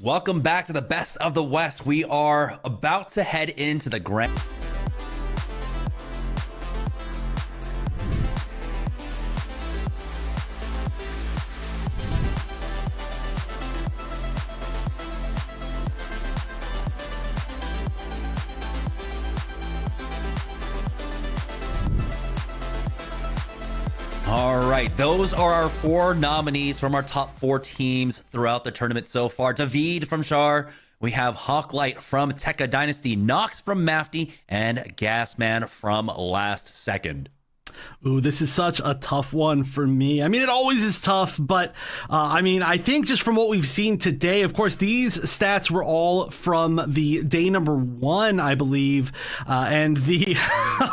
Welcome back to the Best of the West. We are about to head into the grand. All right, those are our 4 nominees from our top 4 teams throughout the tournament so far. David from Char, we have Hawklight from Tekka Dynasty, Nox from Mafty, and Gasman from Last Second. Ooh, this is such a tough one for me. I mean, it always is tough, but I think just from what we've seen today, of course, these stats were all from the day number 1, I believe, and the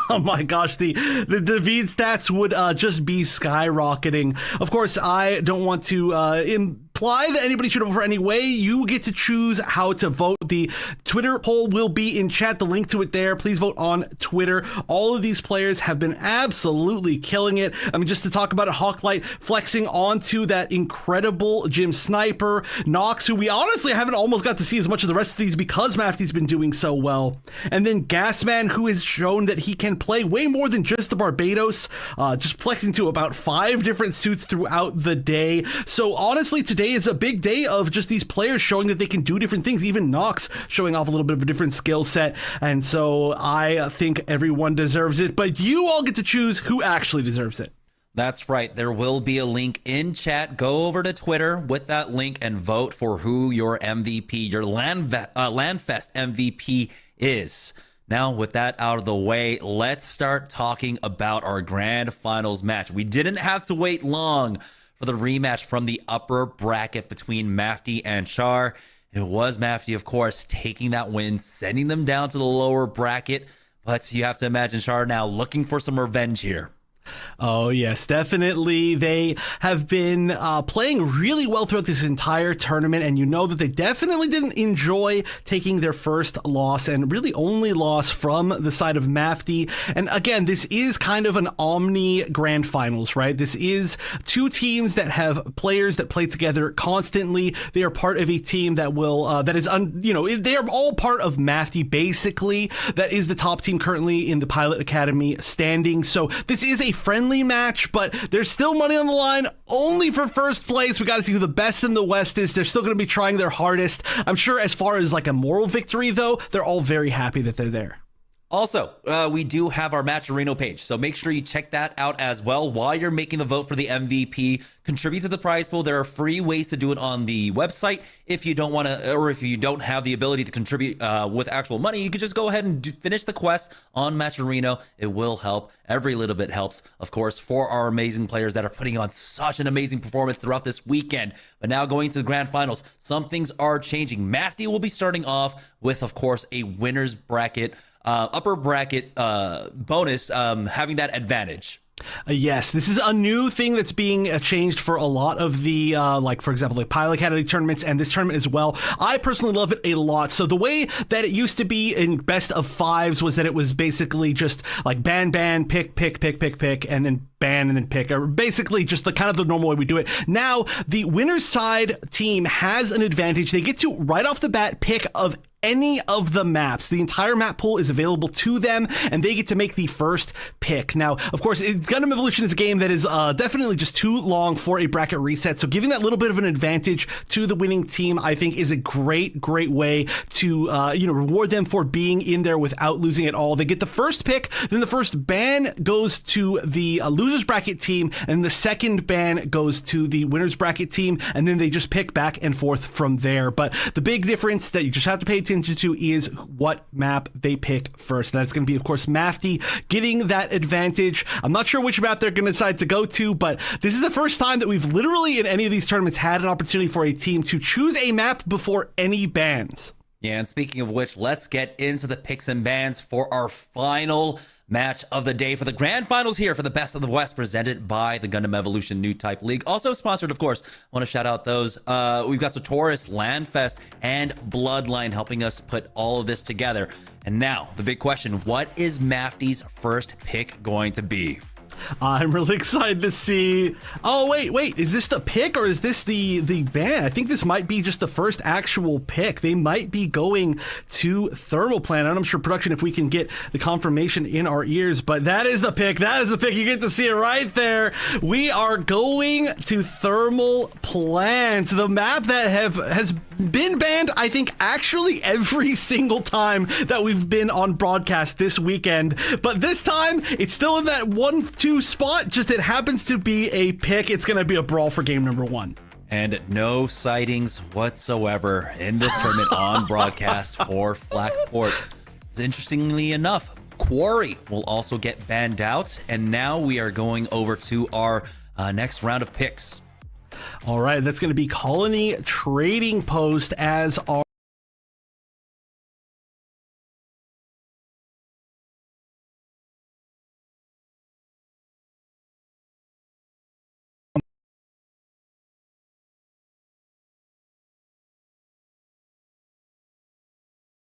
oh my gosh, the David stats would just be skyrocketing. Of course, I don't want to imply that anybody should vote any way. You get to choose how to vote. The Twitter poll will be in chat. The link to it there. Please vote on Twitter. All of these players have been absolutely killing it. I mean, just to talk about it, Hawklight flexing onto that incredible Gym Sniper, Nox, who we honestly haven't almost got to see as much of the rest of these because Mafty's been doing so well. And then Gasman, who has shown that he can play way more than just the Barbados, just flexing to about 5 different suits throughout the day. So honestly, today is a big day of just these players showing that they can do different things. Even Nox showing off a little bit of a different skill set. And so I think everyone deserves it, but you all get to choose who actually deserves it. That's right. There will be a link in chat. Go over to Twitter with that link and vote for who your MVP, your Landfest MVP is. Now, with that out of the way, let's start talking about our grand finals match. We didn't have to wait long for the rematch from the upper bracket between Mafty and Char. It was Mafty, of course, taking that win, sending them down to the lower bracket. But you have to imagine Char now looking for some revenge here. Oh, yes, definitely. They have been playing really well throughout this entire tournament, and you know that they definitely didn't enjoy taking their first loss, and really only loss from the side of Mafty. And again, this is kind of an omni grand finals, right? This is 2 teams that have players that play together constantly. They are part of a team that will, they are all part of Mafty, basically. That is the top team currently in the Pilot Academy standing. So this is a friendly match, but there's still money on the line only for first place. We got to see who the best in the West is. They're still going to be trying their hardest. I'm sure as far as like a moral victory, though, they're all very happy that they're there. Also, we do have our Matcherino page, so make sure you check that out as well while you're making the vote for the MVP. Contribute to the prize pool. There are free ways to do it on the website. If you don't want to, or if you don't have the ability to contribute with actual money, you can just go ahead and finish the quest on Matcherino. It will help. Every little bit helps, of course, for our amazing players that are putting on such an amazing performance throughout this weekend. But now going to the grand finals, some things are changing. Mafty will be starting off with, of course, a winner's bracket. Upper bracket bonus, having that advantage. Yes, this is a new thing that's being changed for a lot of the, like, for example, like Pilot Academy tournaments and this tournament as well. I personally love it a lot. So the way that it used to be in best of 5s was that it was basically just like ban, pick, and then ban and then pick, or basically just the kind of the normal way we do it. Now, the winner's side team has an advantage. They get to, right off the bat, pick of any of the maps. The entire map pool is available to them, and they get to make the first pick. Now, of course, Gundam Evolution is a game that is definitely just too long for a bracket reset, so giving that little bit of an advantage to the winning team, I think, is a great way to reward them for being in there without losing at all. They get the first pick, then the first ban goes to the losers bracket team, and the second ban goes to the winners bracket team, and then they just pick back and forth from there. But the big difference that you just have to pay attention to is what map they pick first. That's going to be, of course, Mafty getting that advantage. I'm not sure which map they're going to decide to go to, but this is the first time that we've literally in any of these tournaments had an opportunity for a team to choose a map before any bans. Yeah, and speaking of which, let's get into the picks and bans for our final match of the day for the grand finals here for the Best of the West, presented by the Gundam Evolution New Type League. Also sponsored, of course. I want to shout out those. We've got Sartorius, Landfest, and Bloodline helping us put all of this together. And now, the big question, what is Mafty's first pick going to be? I'm really excited to see. Oh, wait. Is this the pick or is this the ban? I think this might be just the first actual pick. They might be going to Thermal Plant. I'm sure production, if we can get the confirmation in our ears, but that is the pick. That is the pick. You get to see it right there. We are going to Thermal Plant, the map that has been banned, I think, actually every single time that we've been on broadcast this weekend. But this time, it's still in that 1-2 spot, just it happens to be a pick. It's going to be a brawl for game number 1. And no sightings whatsoever in this tournament on broadcast for Flak Fort. Interestingly enough, Quarry will also get banned out. And now we are going over to our next round of picks. All right, that's going to be Colony Trading Post as our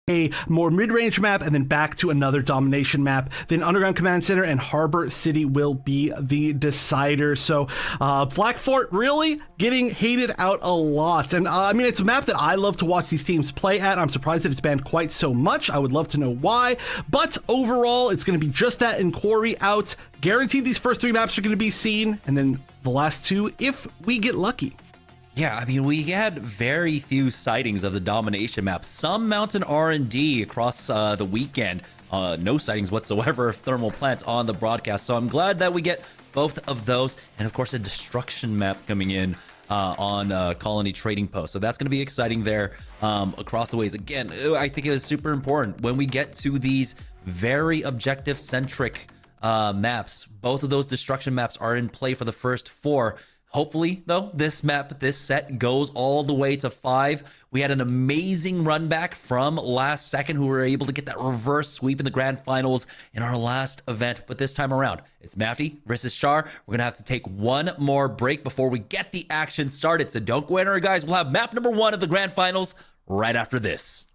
a more mid-range map and then back to another domination map. Then Underground Command Center and Harbor City will be the decider. So Flak Fort really getting hated out a lot. And I mean, it's a map that I love to watch these teams play at. I'm surprised that it's banned quite so much. I would love to know why. But overall, it's going to be just that and Quarry out. Guaranteed these first 3 maps are going to be seen. And then the last 2, if we get lucky. Yeah, I mean, we had very few sightings of the domination map. Some mountain R&D across the weekend. No sightings whatsoever of Thermal Plants on the broadcast. So I'm glad that we get both of those. And of course, a destruction map coming in on Colony Trading Post. So that's going to be exciting there across the ways. Again, I think it is super important when we get to these very objective-centric maps. Both of those destruction maps are in play for the first 4. Hopefully, though, this set goes all the way to 5. We had an amazing run back from last second who were able to get that reverse sweep in the grand finals in our last event. But this time around, it's Mafty versus Char. We're going to have to take one more break before we get the action started. So don't go anywhere, guys. We'll have map number 1 of the grand finals right after this.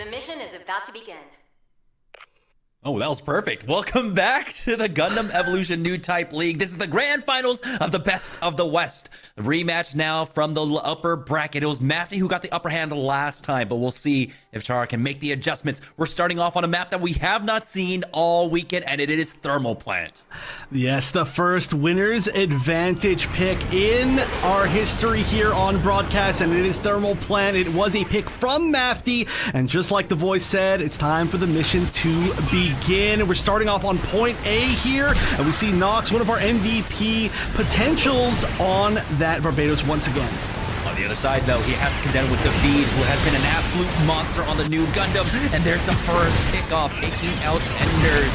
The mission is about to begin. Oh, that was perfect. Welcome back to the Gundam Evolution New Type League. This is the grand finals of the Best of the West. The rematch now from the upper bracket. It was Mafty who got the upper hand last time, but we'll see if Char can make the adjustments. We're starting off on a map that we have not seen all weekend, and it is Thermal Plant. Yes, the first winner's advantage pick in our history here on broadcast, and it is Thermal Plant. It was a pick from Mafty, and just like the voice said, it's time for the mission to begin. We're starting off on point A here, and we see Nox, one of our MVP potentials, on that Barbados once again. On the other side, though, he has to contend with David, who has been an absolute monster on the new Gundam, and there's the first pickoff, taking out Enders.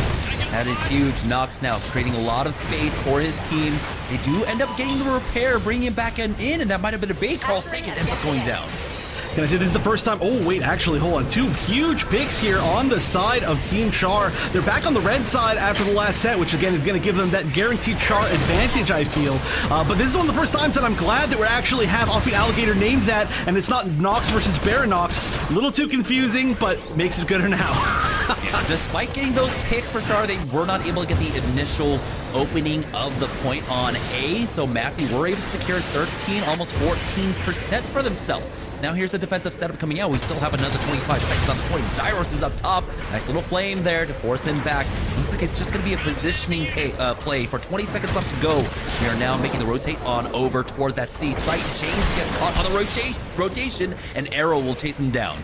That is huge. Nox now creating a lot of space for his team. They do end up getting the repair, bringing him back in, and that might have been a bait. Carl Sagan ends up going down. Can I say this is the first time? Oh, wait, actually, hold on. Two huge picks here on the side of Team Char. They're back on the red side after the last set, which, again, is going to give them that guaranteed Char advantage, I feel. But this is one of the first times that I'm glad that we actually have Offbeat Alligator named that, and it's not Nox versus Baranox. A little too confusing, but makes it gooder now. Yeah, despite getting those picks for Char, they were not able to get the initial opening of the point on A, so Mafty were able to secure 13, almost 14% for themselves. Now here's the defensive setup coming out. We still have another 25 seconds on the point. Zyros is up top. Nice little flame there to force him back. Looks like it's just going to be a positioning play for 20 seconds left to go. We are now making the rotate on over towards that C site. James gets caught on the rotation, and Arrow will chase him down.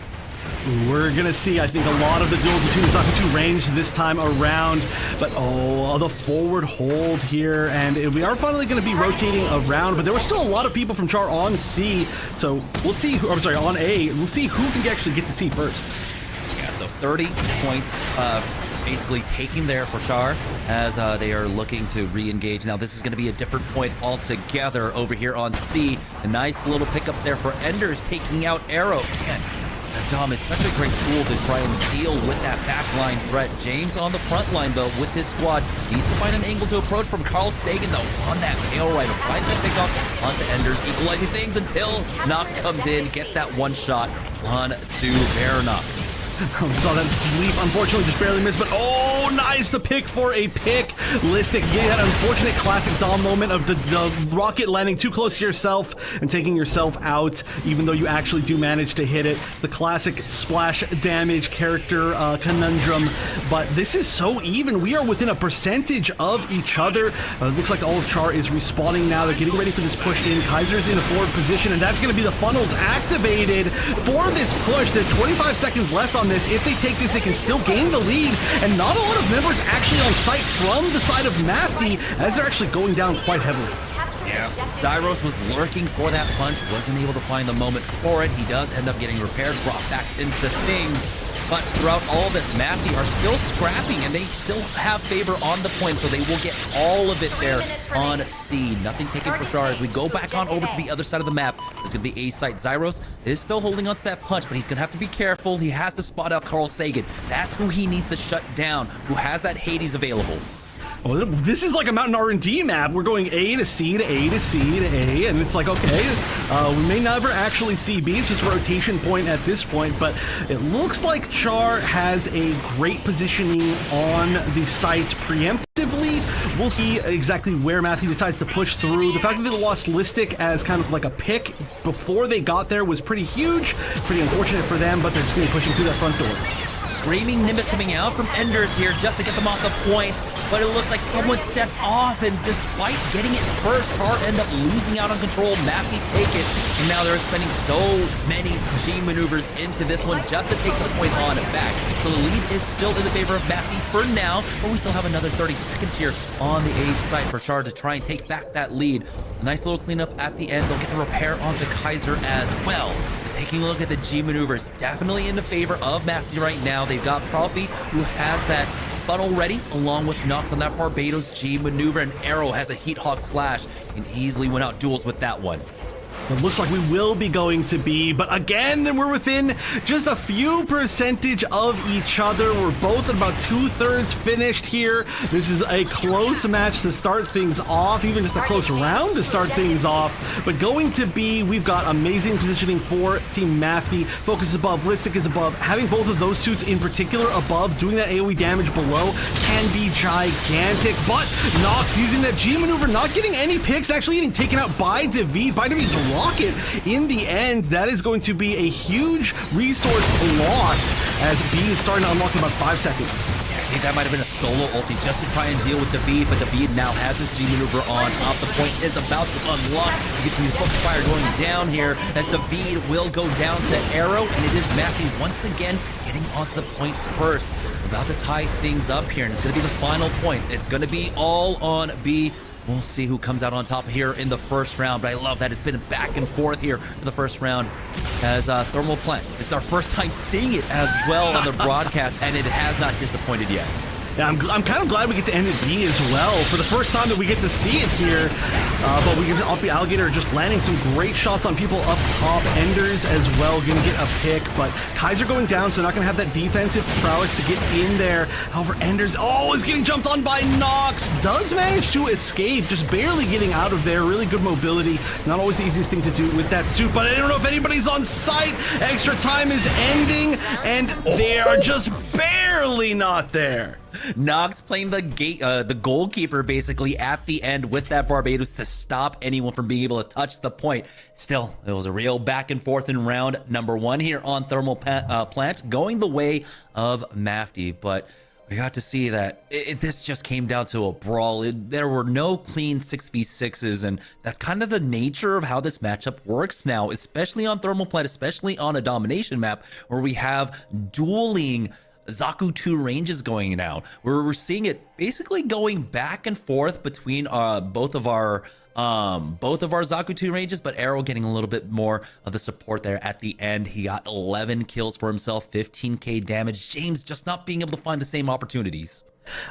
We're going to see, I think, a lot of the duels between the Zaku 2 range this time around. But, oh, the forward hold here. And we are finally going to be rotating around. But there were still a lot of people from Char on C. So we'll see, I'm sorry, on A. We'll see who can actually get to C first. Yeah, so 30 points basically taking there for Char as they are looking to re-engage. Now, this is going to be a different point altogether over here on C. A nice little pickup there for Enders taking out Arrow. Man, Dom is such a great tool to try and deal with that backline threat. James on the front line, though, with this squad, needs to find an angle to approach from Carl Sagan, though, on that tail rider. Finds the pickoff onto Enders, equalizing things until Nox comes in, gets that one shot on to Baranox. We saw that leap, unfortunately, just barely missed, but oh, nice, the pick for a pick. Listic, you get that unfortunate classic Dom moment of the rocket landing too close to yourself and taking yourself out, even though you actually do manage to hit it. The classic splash damage character conundrum, but this is so even. We are within a percentage of each other. It looks like all of Char is respawning now. They're getting ready for this push in. Kaiser's in a forward position, and that's going to be the funnels activated for this push. There's 25 seconds left on this. If they take this, they can still gain the lead, and not a lot of members actually on site from the side of Mafty, as they're actually going down quite heavily. Yeah, Zyros was lurking for that punch, wasn't able to find the moment for it. He does end up getting repaired, brought back into things. But throughout all this, Mafty are still scrapping, and they still have favor on the point, so they will get all of it there on C. Nothing taken for Char as we go back on over to the other side of the map. It's going to be A site. Zyros is still holding on to that punch, but he's going to have to be careful. He has to spot out Carl Sagan. That's who he needs to shut down, who has that Hades available. Oh, this is like a Mountain R&D map. We're going A to C to A to C to A, and it's like, okay, we may never actually see B. It's just a rotation point at this point, but it looks like Char has a great positioning on the site preemptively. We'll see exactly where Mafty decides to push through. The fact that they lost Listic as kind of like a pick before they got there was pretty huge, pretty unfortunate for them, but they're just going to be pushing through that front door. Screaming Nimbus coming out from Enders here just to get them off the points, but it looks like someone steps off, and despite getting it first, Char end up losing out on control. Mafty take it, and now they're expending so many G maneuvers into this one just to take the point on it back. So the lead is still in the favor of Mafty for now, but we still have another 30 seconds here on the A site for Char to try and take back that lead. A nice little cleanup at the end. They'll get the repair onto Kaiser as well. Taking a look at the G maneuvers, definitely in the favor of Mafty right now. They've got Profi, who has that funnel ready, along with Nox on that Barbados G maneuver, and Arrow has a Heat Hawk slash and easily went out duels with that one. It looks like we will be going to B, but again, then we're within just a few percentage of each other. We're both at about 2/3 finished here. This is a close match to start things off, even just a close round to start things off. But going to B, we've got amazing positioning for Team Mafty. Focus is above, Listic is above. Having both of those suits in particular above, doing that AoE damage below can be gigantic. But Nox using that G maneuver, not getting any picks, actually getting taken out by David, rocket. In the end, that is going to be a huge resource loss as B is starting to unlock in about 5 seconds. Yeah, I think that might have been a solo ulti just to try and deal with David, but David now has his G maneuver on. Off the point is about to unlock. You can see the focus fire going down here as David will go down to Arrow, and it is Mafty once again getting onto the point first. About to tie things up here, and it's going to be the final point. It's going to be all on B. We'll see who comes out on top here in the first round, but I love that it's been back and forth here in the first round as Thermal Plant. It's our first time seeing it as well on the broadcast, and it has not disappointed yet. Yeah, I'm kind of glad we get to end at B as well for the first time that we get to see it here. But we get the Alligator just landing some great shots on people up top. Enders as well gonna get a pick, but Kaiser going down, so not gonna have that defensive prowess to get in there. However, Enders is getting jumped on by Nox. Does manage to escape, just barely getting out of there. Really good mobility. Not always the easiest thing to do with that suit, but I don't know if anybody's on site. Extra time is ending, and they are just barely not there. Nox playing the goalkeeper basically at the end with that Barbados to stop anyone from being able to touch the point. Still, it was a real back and forth in round number 1 here on Thermal Plant, going the way of Mafty, but we got to see that this just came down to a brawl. There were no clean 6v6s, and that's kind of the nature of how this matchup works now, especially on Thermal Plant, especially on a domination map where we have dueling Zaku 2 ranges going down, where we're seeing it basically going back and forth between both of our Zaku 2 ranges, but Arrow getting a little bit more of the support there at the end. He got 11 kills for himself, 15k damage. James just not being able to find the same opportunities.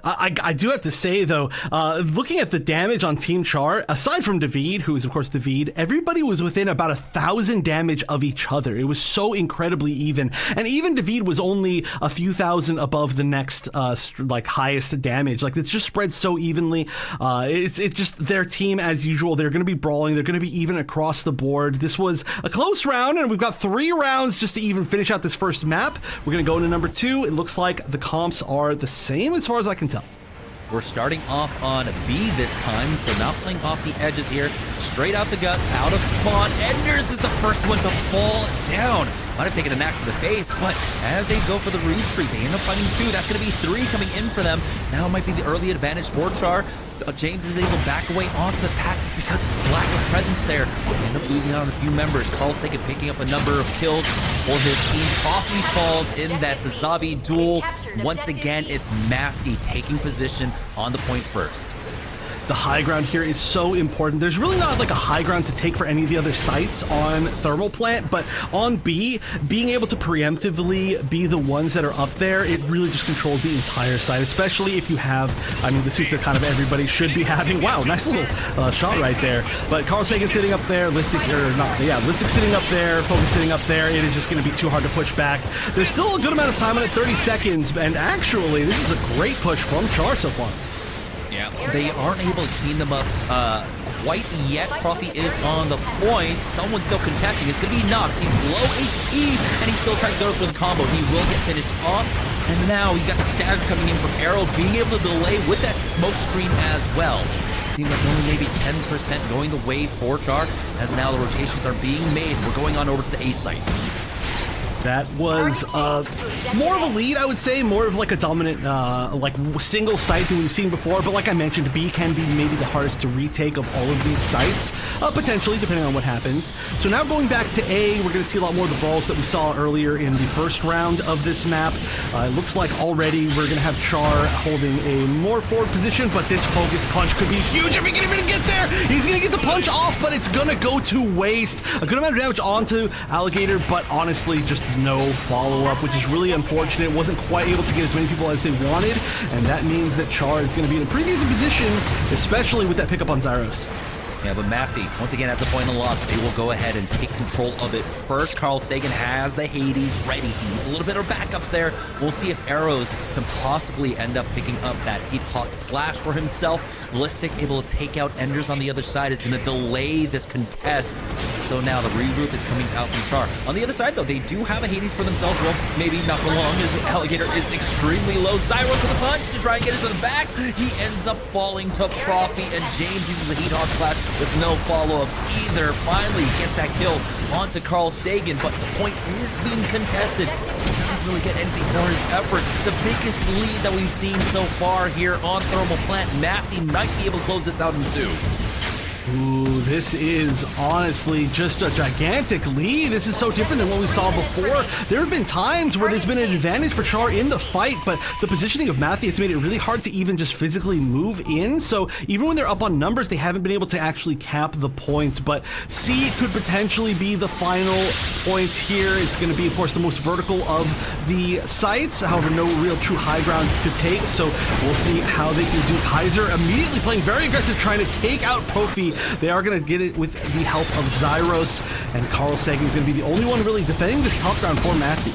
I do have to say, though, looking at the damage on Team Char, aside from David, who is, of course, David, everybody was within about 1,000 damage of each other. It was so incredibly even. And even David was only a few thousand above the next, highest damage. Like, it's just spread so evenly. It's just their team, as usual. They're going to be brawling. They're going to be even across the board. This was a close round, and we've got 3 rounds just to even finish out this first map. We're going to go into number 2. It looks like the comps are the same as far as I can tell. We're starting off on B this time, so not playing off the edges here. Straight out the gut, out of spawn. Enders is the first one to fall down. Might have taken a knack to the face, but as they go for the retreat, they end up finding 2. That's going to be 3 coming in for them. Now it might be the early advantage for Char. James is able to back away onto the pack because of lack of presence there. They end up losing out on a few members. Carl Sagan picking up a number of kills for his team. Coffee falls in that Zazabi duel. Once again, it's Mafty taking position on the point first. The high ground here is so important. There's really not like a high ground to take for any of the other sites on Thermal Plant, but on B, being able to preemptively be the ones that are up there, it really just controls the entire site, especially if you have, the suits that kind of everybody should be having. Wow, nice little shot right there. But Carl Sagan sitting up there, Listic sitting up there, Focus sitting up there. It is just going to be too hard to push back. There's still a good amount of time on it, 30 seconds, and actually, this is a great push from Char so far. Yeah, they aren't able to clean them up quite yet. Coffee is on the point. Someone's still contesting. It's going to be Nox. He's low HP, and he's still trying to go for the combo. He will get finished off. And now he's got the stagger coming in from Arrow, being able to delay with that smoke screen as well. Seems like only maybe 10% going the way for Char, as now the rotations are being made. We're going on over to the A site. That was more of a lead, I would say, more of like a dominant, single site than we've seen before. But like I mentioned, B can be maybe the hardest to retake of all of these sites, potentially, depending on what happens. So now going back to A, we're going to see a lot more of the brawls that we saw earlier in the first round of this map. It looks like already we're going to have Char holding a more forward position, but this focus punch could be huge if he can even get there. He's going to get the punch off, but it's going to go to waste. A good amount of damage onto Alligator, but honestly, just no follow-up, which is really unfortunate. Wasn't quite able to get as many people as they wanted, and that means that Char is going to be in a pretty decent position, especially with that pickup on Zyros. Yeah, but Mafty, once again, at the point of loss, they will go ahead and take control of it first. Carl Sagan has the Hades ready. He needs a little bit of backup there. We'll see if Arrows can possibly end up picking up that Heat Hawk slash for himself. Ballistic able to take out Enders on the other side is going to delay this contest. So now the regroup is coming out from Char. On the other side, though, they do have a Hades for themselves. Well, maybe not for long, as the Alligator is extremely low. Zyros with a punch to try and get into the back. He ends up falling to Profi, and James uses the Heat Hawk slash with no follow-up either. Finally gets that kill onto Carl Sagan, but the point is being contested. He doesn't really get anything for his effort. The biggest lead that we've seen so far here on Thermal Plant. Mafty might be able to close this out in 2. Ooh, this is honestly just a gigantic lead. This is so different than what we saw before. There have been times where there's been an advantage for Char in the fight, but the positioning of Mafty has made it really hard to even just physically move in. So even when they're up on numbers, they haven't been able to actually cap the points. But C could potentially be the final point here. It's going to be, of course, the most vertical of the sites. However, no real true high ground to take. So we'll see how they can do. Kaiser immediately playing very aggressive, trying to take out Profi. They are going to get it with the help of Zyros, and Carl Sagan is going to be the only one really defending this top ground for Mafty.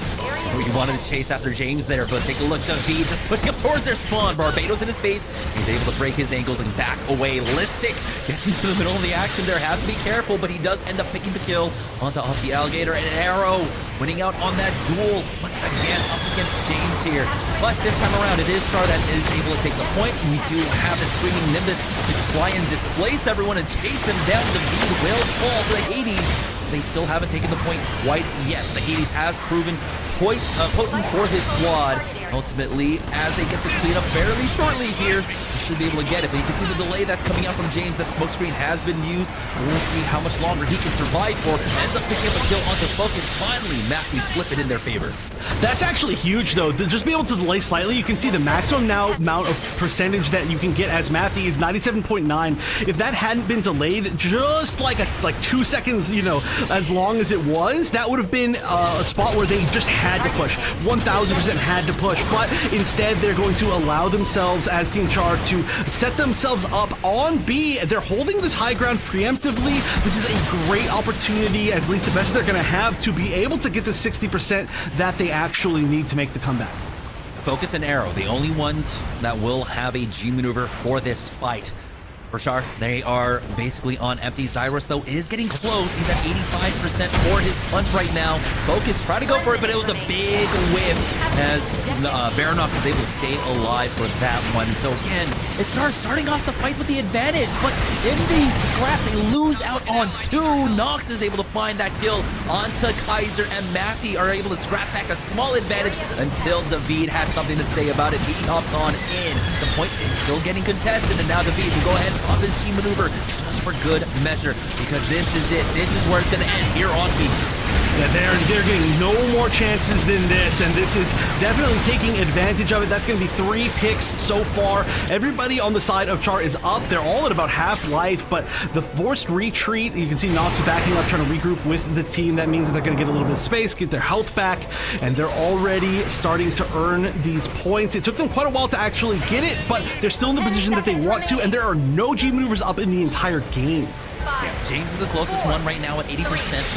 We wanted to chase after James there, but take a look. David just pushing up towards their spawn. Barbados in his face. He's able to break his ankles and back away. Listic gets into the middle of the action there. Has to be careful, but he does end up picking the kill onto off the Alligator, and an Arrow winning out on that duel. Once again, up against James here. But this time around, it is Char that is able to take the point. We do have the Screaming Nimbus to try and displace everyone and chase them down. David will fall to the Hades. They still haven't taken the point quite yet. The Hades has proven quite potent for his squad. Ultimately, as they get the clean up fairly shortly here, they should be able to get it. But you can see the delay that's coming out from James. That smoke screen has been used. We'll see how much longer he can survive for. Ends up picking up a kill onto Focus. Finally, Mafty flip it in their favor. That's actually huge, though. To just be able to delay slightly, you can see the maximum now amount of percentage that you can get as Mafty is 97.9. If that hadn't been delayed just like 2 seconds, you know, as long as it was, that would have been a spot where they just had to push. 1000% had to push, but instead they're going to allow themselves as Team Char to set themselves up on B. They're holding this high ground preemptively. This is a great opportunity, at least the best they're going to have, to be able to get the 60% that they actually need to make the comeback. Focus and Arrow, the only ones that will have a G maneuver for this fight. For Char, they are basically on empty. Zyros, though, is getting close. He's at 85% for his punch right now. Focus, try to go for it, but it was a big whiff as Baronoff is able to stay alive for that one. So again, it's Char starting off the fight with the advantage, but in the scrap, they lose out on 2. Nox is able to find that kill onto Kaiser, and Mafty are able to scrap back a small advantage until David has something to say about it. He hops on in. The point is still getting contested, and now David will go ahead off his G maneuver just for good measure, because this is it. This is where it's going to end here on B. Yeah, they're getting no more chances than this, and this is definitely taking advantage of it. That's going to be 3 picks so far. Everybody on the side of Char is up. They're all at about half life, but the forced retreat, you can see Nox backing up, trying to regroup with the team. That means that they're going to get a little bit of space, get their health back, and they're already starting to earn these points. It took them quite a while to actually get it, but they're still in the position that they want to, and there are no G maneuvers up in the entire game. Yeah, James is the closest one right now at 80%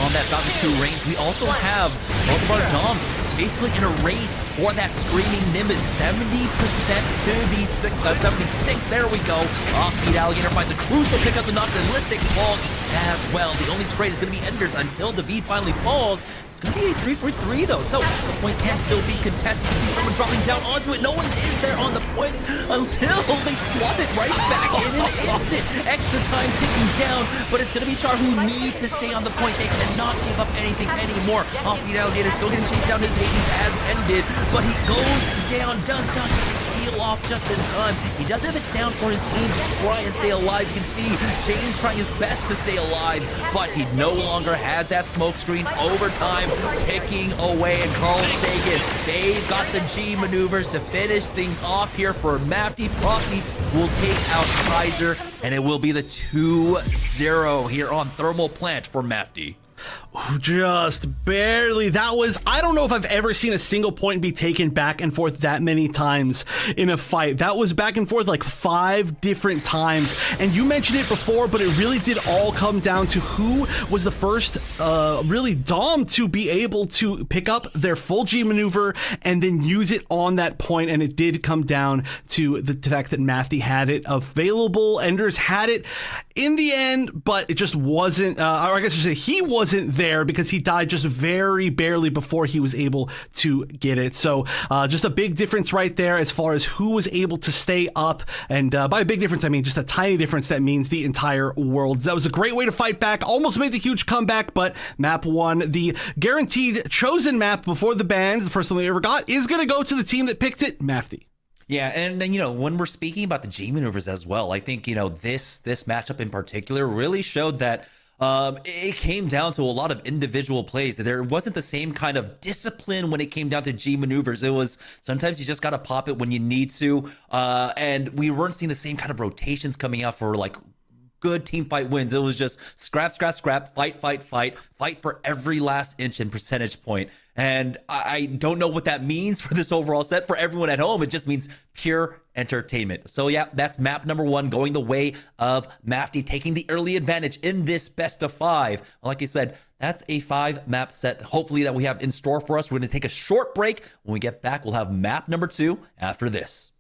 on that Falcon 2 range. We also have both of our Doms basically in a race for that Screaming Nimbus. 70% to the 76. There we go. Off-speed Alligator finds a crucial pick up the Nox, and Listic falls as well. The only trade is going to be Enders until David finally falls. It's going to be a 3-for-3 though, so the point can still be contested. You see someone dropping down onto it. No one is there on the points until they swap it right back in an instant. Extra time ticking down, but it's going to be Char who need to stay on the point. They cannot give up anything anymore. Off-beat Alligator still getting chased down. His Hades has ended, but he goes down, does not get the heal off just in time. He does have it down for his team to try and stay alive. You can see James trying his best to stay alive, but he no longer has that smoke screen. Overtime ticking away, and Carl Sagan, they've got the G maneuvers to finish things off here for Mafty. Profi will take out Kaiser, and it will be the 2-0 here on Thermal Plant for Mafty. Just barely. That was, I don't know if I've ever seen a single point be taken back and forth that many times in a fight. That was back and forth like 5 different times. And you mentioned it before, but it really did all come down to who was the first really Dom to be able to pick up their full G maneuver and then use it on that point. And it did come down to the fact that Mafty had it available. Enders had it in the end, but it just wasn't, or I guess I should say he wasn't there because he died just very barely before he was able to get it. So just a big difference right there as far as who was able to stay up. And by a big difference, I mean just a tiny difference that means the entire world. That was a great way to fight back. Almost made the huge comeback, but map 1, the guaranteed chosen map before the bans, the first one we ever got, is going to go to the team that picked it, Mafty. Yeah, and you know, when we're speaking about the G maneuvers as well, I think, you know, this matchup in particular really showed that it came down to a lot of individual plays. There wasn't the same kind of discipline when it came down to G maneuvers. It was sometimes you just got to pop it when you need to, and we weren't seeing the same kind of rotations coming out for like good team fight wins. It was just scrap, scrap, scrap, fight, fight, fight, fight for every last inch and percentage point. And I don't know what that means for this overall set. For everyone at home, it just means pure entertainment. So yeah, that's map number 1 going the way of Mafty, taking the early advantage in this best of 5. Like I said, that's a 5 map set, hopefully, that we have in store for us. We're going to take a short break. When we get back, we'll have map number 2 after this.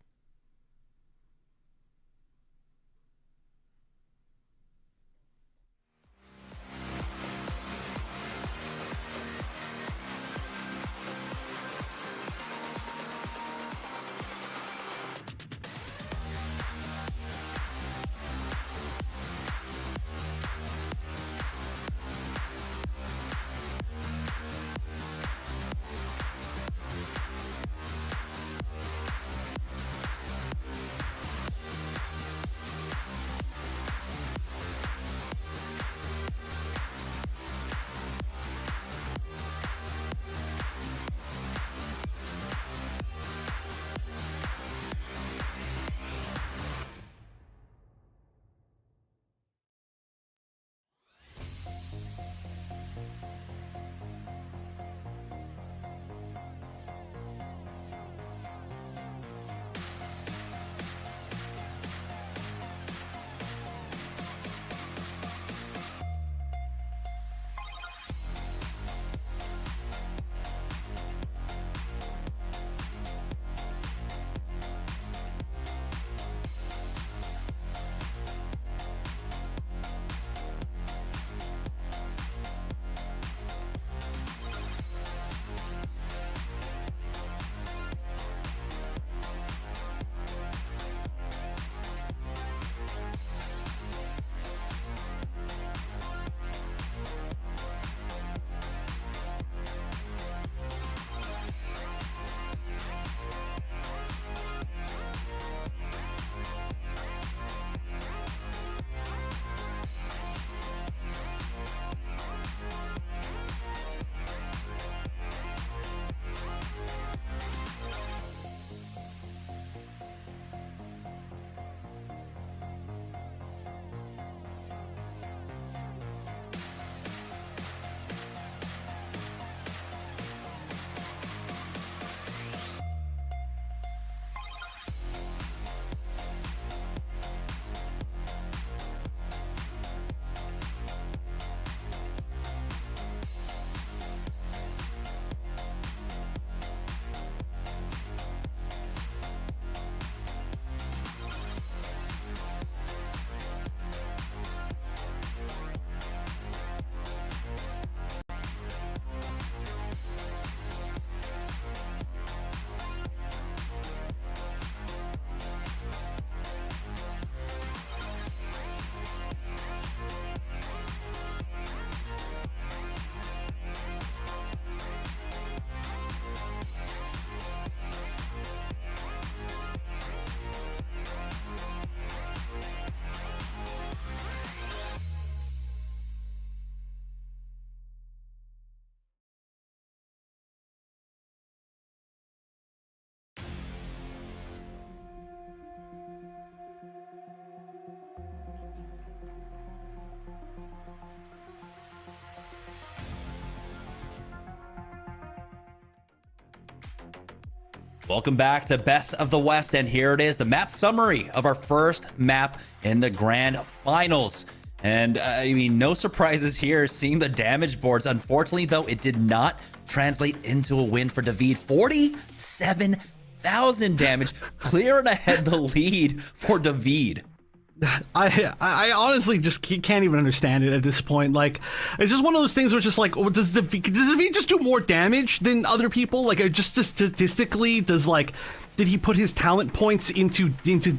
Welcome back to Best of the West, and here it is, the map summary of our first map in the grand finals. And I mean, no surprises here, seeing the damage boards. Unfortunately, though, it did not translate into a win for David. 47,000 damage, clearing ahead the lead for David. I honestly just can't even understand it at this point. Like, it's just one of those things where it's just like, does David just do more damage than other people? Like, just statistically, did he put his talent points into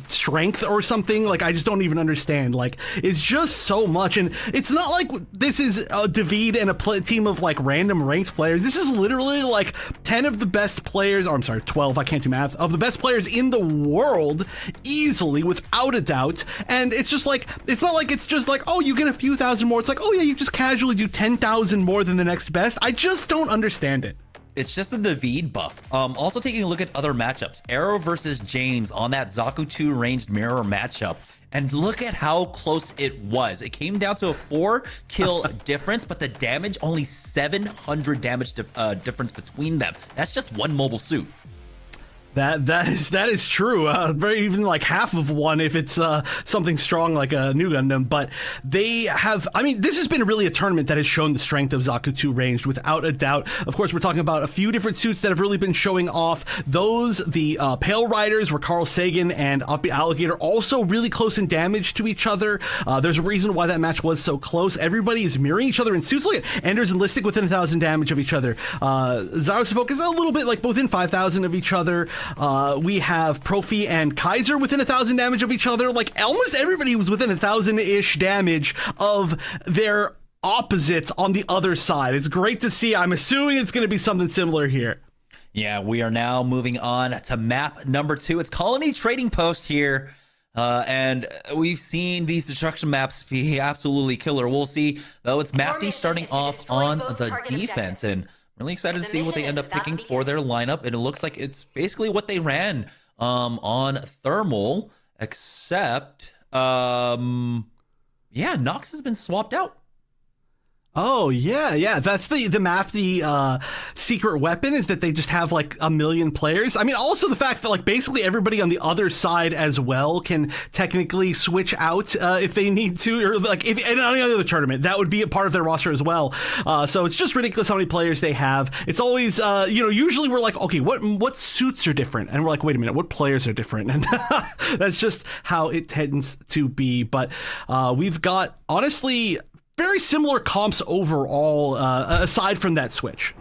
strength or something? Like, I just don't even understand. Like, it's just so much, and it's not like this is David and a team of like random ranked players. This is literally like 10 of the best players, or I'm sorry, 12, I can't do math, of the best players in the world, easily, without a doubt. And it's just like, it's not like it's just like, oh, you get a few thousand more. It's like, oh yeah, you just casually do 10,000 more than the next best. I just don't understand it. It's just a David buff. Also taking a look at other matchups. Arrow versus James on that Zaku 2 ranged mirror matchup. And look at how close it was. It came down to a 4-kill difference, but the damage, only 700 damage difference between them. That's just one mobile suit. That is true. Very even like half of one if it's something strong like a new Gundam. But they have, I mean, this has been really a tournament that has shown the strength of Zaku 2 ranged without a doubt. Of course, we're talking about a few different suits that have really been showing off. The Pale Riders were Carl Sagan and Uppy Alligator, also really close in damage to each other. There's a reason why that match was so close. Everybody is mirroring each other in suits. Look at Anders and Listic within 1,000 damage of each other. Zaros Focus is a little bit like within 5,000 of each other. We have Profi and Kaiser within 1,000 damage of each other. Like, almost everybody was within 1,000-ish damage of their opposites on the other side. It's great to see. I'm assuming it's going to be something similar here. Yeah, we are now moving on to map number 2. It's Colony Trading Post here. And we've seen these destruction maps be absolutely killer. We'll see, though. It's Mafty starting off on the defense, and really excited to see what they end up picking for their lineup. And it looks like it's basically what they ran on Thermal, except yeah, Nox has been swapped out. Oh, yeah. That's the Mafty secret weapon, is that they just have like 1 million players. I mean, also the fact that like basically everybody on the other side as well can technically switch out if they need to, or like if in any other tournament, that would be a part of their roster as well. So it's just ridiculous how many players they have. It's always, usually we're like, okay, what suits are different? And we're like, wait a minute, what players are different? And that's just how it tends to be. But we've got, honestly, very similar comps overall, aside from that switch.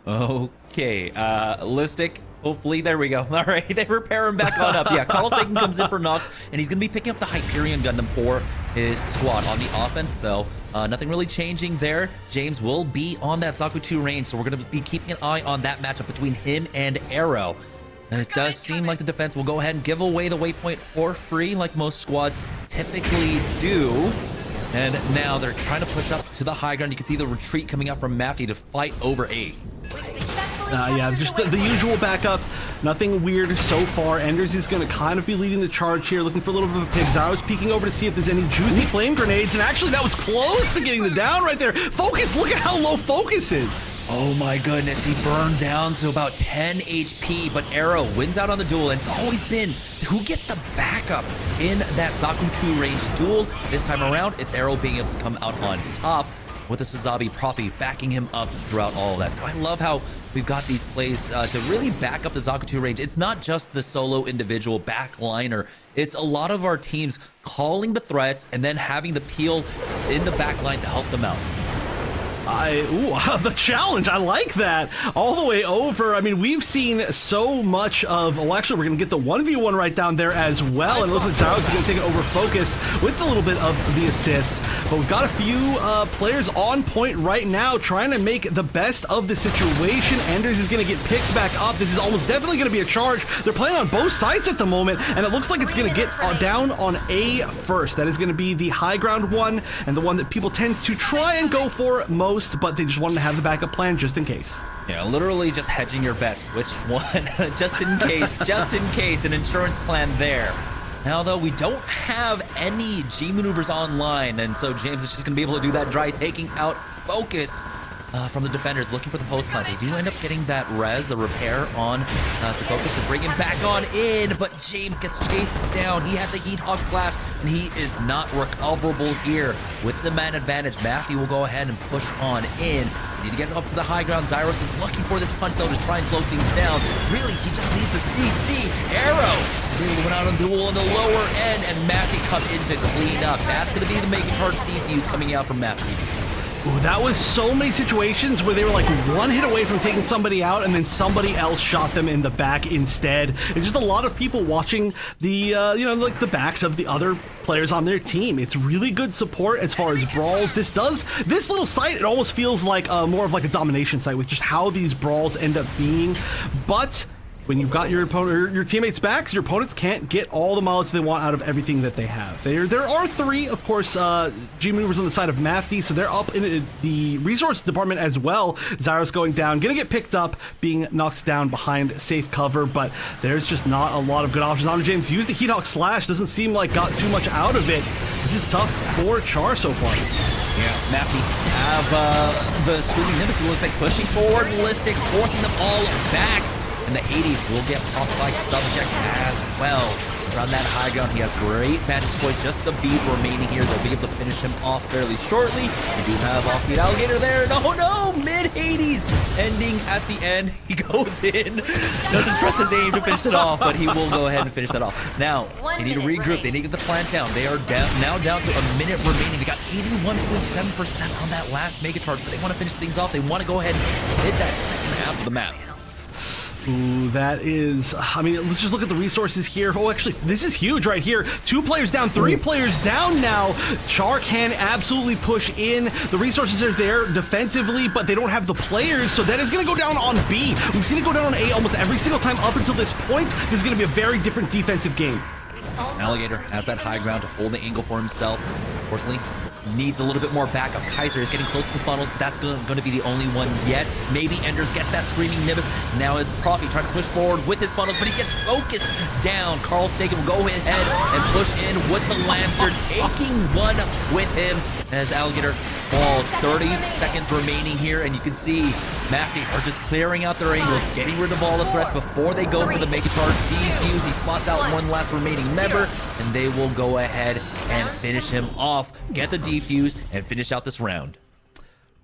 Okay, Listic, hopefully, there we go. All right, they repair him back on up. Yeah, Carl Sagan comes in for Nox, and he's going to be picking up the Hyperion Gundam for his squad. On the offense, though, nothing really changing there. James will be on that Zaku 2 range, so we're going to be keeping an eye on that matchup between him and Arrow. And it does seem like the defense will go ahead and give away the waypoint for free, like most squads typically do. And now they're trying to push up to the high ground. You can see the retreat coming up from Mafty to fight over A. Yeah, just the usual backup. Nothing weird so far. Enders is going to kind of be leading the charge here, looking for a little bit of a pig. Zaro's peeking over to see if there's any juicy flame grenades, and actually that was close to getting the down right there. Focus, look at how low Focus is. Oh my goodness, he burned down to about 10 HP, but Arrow wins out on the duel, and it's always been who gets the backup in that Zaku 2 range duel. This time around, it's Arrow being able to come out on top with the Sazabi Profi backing him up throughout all of that. So I love how we've got these plays to really back up the Zaku 2 range. It's not just the solo individual backliner. It's a lot of our teams calling the threats and then having the peel in the backline to help them out. The challenge, I like that. All the way over. I mean, we've seen so much of, well, actually, we're going to get the 1v1 right down there as well. And it looks like Zaro's going to take it over Focus with a little bit of the assist. But we've got a few players on point right now trying to make the best of the situation. Anders is going to get picked back up. This is almost definitely going to be a charge. They're playing on both sides at the moment, and it looks like it's going to get down on A first. That is going to be the high ground one, and the one that people tend to try and go for most, but they just wanted to have the backup plan just in case. Yeah, literally just hedging your bets. Which one? just in case, an insurance plan there. Now, though, we don't have any G maneuvers online, and so James is just going to be able to do that dry, taking out Focus. from the defenders looking for the post plant. They do end up getting that res, the repair on to focus to bring him back on in, but James gets chased down. He had the Heat Hawk slash, and he is not recoverable here. With the man advantage, Mafty will go ahead and push on in. Need to get up to the high ground. Zyros is looking for this punch, though, to try and slow things down. Really, he just needs the CC arrow. He went out on duel on the lower end, and Mafty comes in to clean up. That's going to be the Mega Charge defuse coming out from Mafty. Ooh, that was so many situations where they were like one hit away from taking somebody out, and then somebody else shot them in the back instead. It's just a lot of people watching the, like the backs of the other players on their team. It's really good support as far as brawls. This little site, it almost feels like more of like a domination site with just how these brawls end up being. But when you've got your opponent, your teammates' backs, your opponents can't get all the mileage they want out of everything that they have. There are three, of course, G-Movers on the side of Mafty, so they're up in the resource department as well. Zyros going down, gonna get picked up, being knocked down behind safe cover, but there's just not a lot of good options. Honor James used the Heat Hawk slash, doesn't seem like got too much out of it. This is tough for Char so far. Yeah, Mafty have the Screaming Nimbus, who looks like pushing forward, Ballistics, forcing them all back. And the 80s will get popped by Subject as well. Around that high ground, he has great vantage point, just a beat remaining here. They'll be able to finish him off fairly shortly. We do have offbeat Alligator there. No, mid-80s. Ending at the end, he goes in. Doesn't trust his aim to finish it off, but he will go ahead and finish that off. Now, they need to regroup. They need to get the plant down. They are now down to a minute remaining. They got 81.7% on that last Mega Charge, but they want to finish things off. They want to go ahead and hit that second half of the map. Ooh, that is, I mean, let's just look at the resources here. Oh, actually, this is huge right here. 2 players down, 3 players down now. Char can absolutely push in. The resources are there defensively, but they don't have the players, so that is going to go down on B. We've seen it go down on A almost every single time up until this point. This is going to be a very different defensive game. Alligator has that high ground to hold the angle for himself. Unfortunately, needs a little bit more backup. Kaiser is getting close to the funnels, but that's going to be the only one yet. Maybe Enders gets that Screaming Nimbus. Now it's Profi trying to push forward with his funnels, but he gets focused down. Carl Sagan will go ahead and push in with the Lancer, taking one with him as Alligator falls. 30 seconds remaining here, and you can see Mafty are just clearing out their angles, getting rid of all the threats before they go for the Mega Charge defuse. He spots out one last remaining member, and they will go ahead and finish him off, get the defuse, and finish out this round.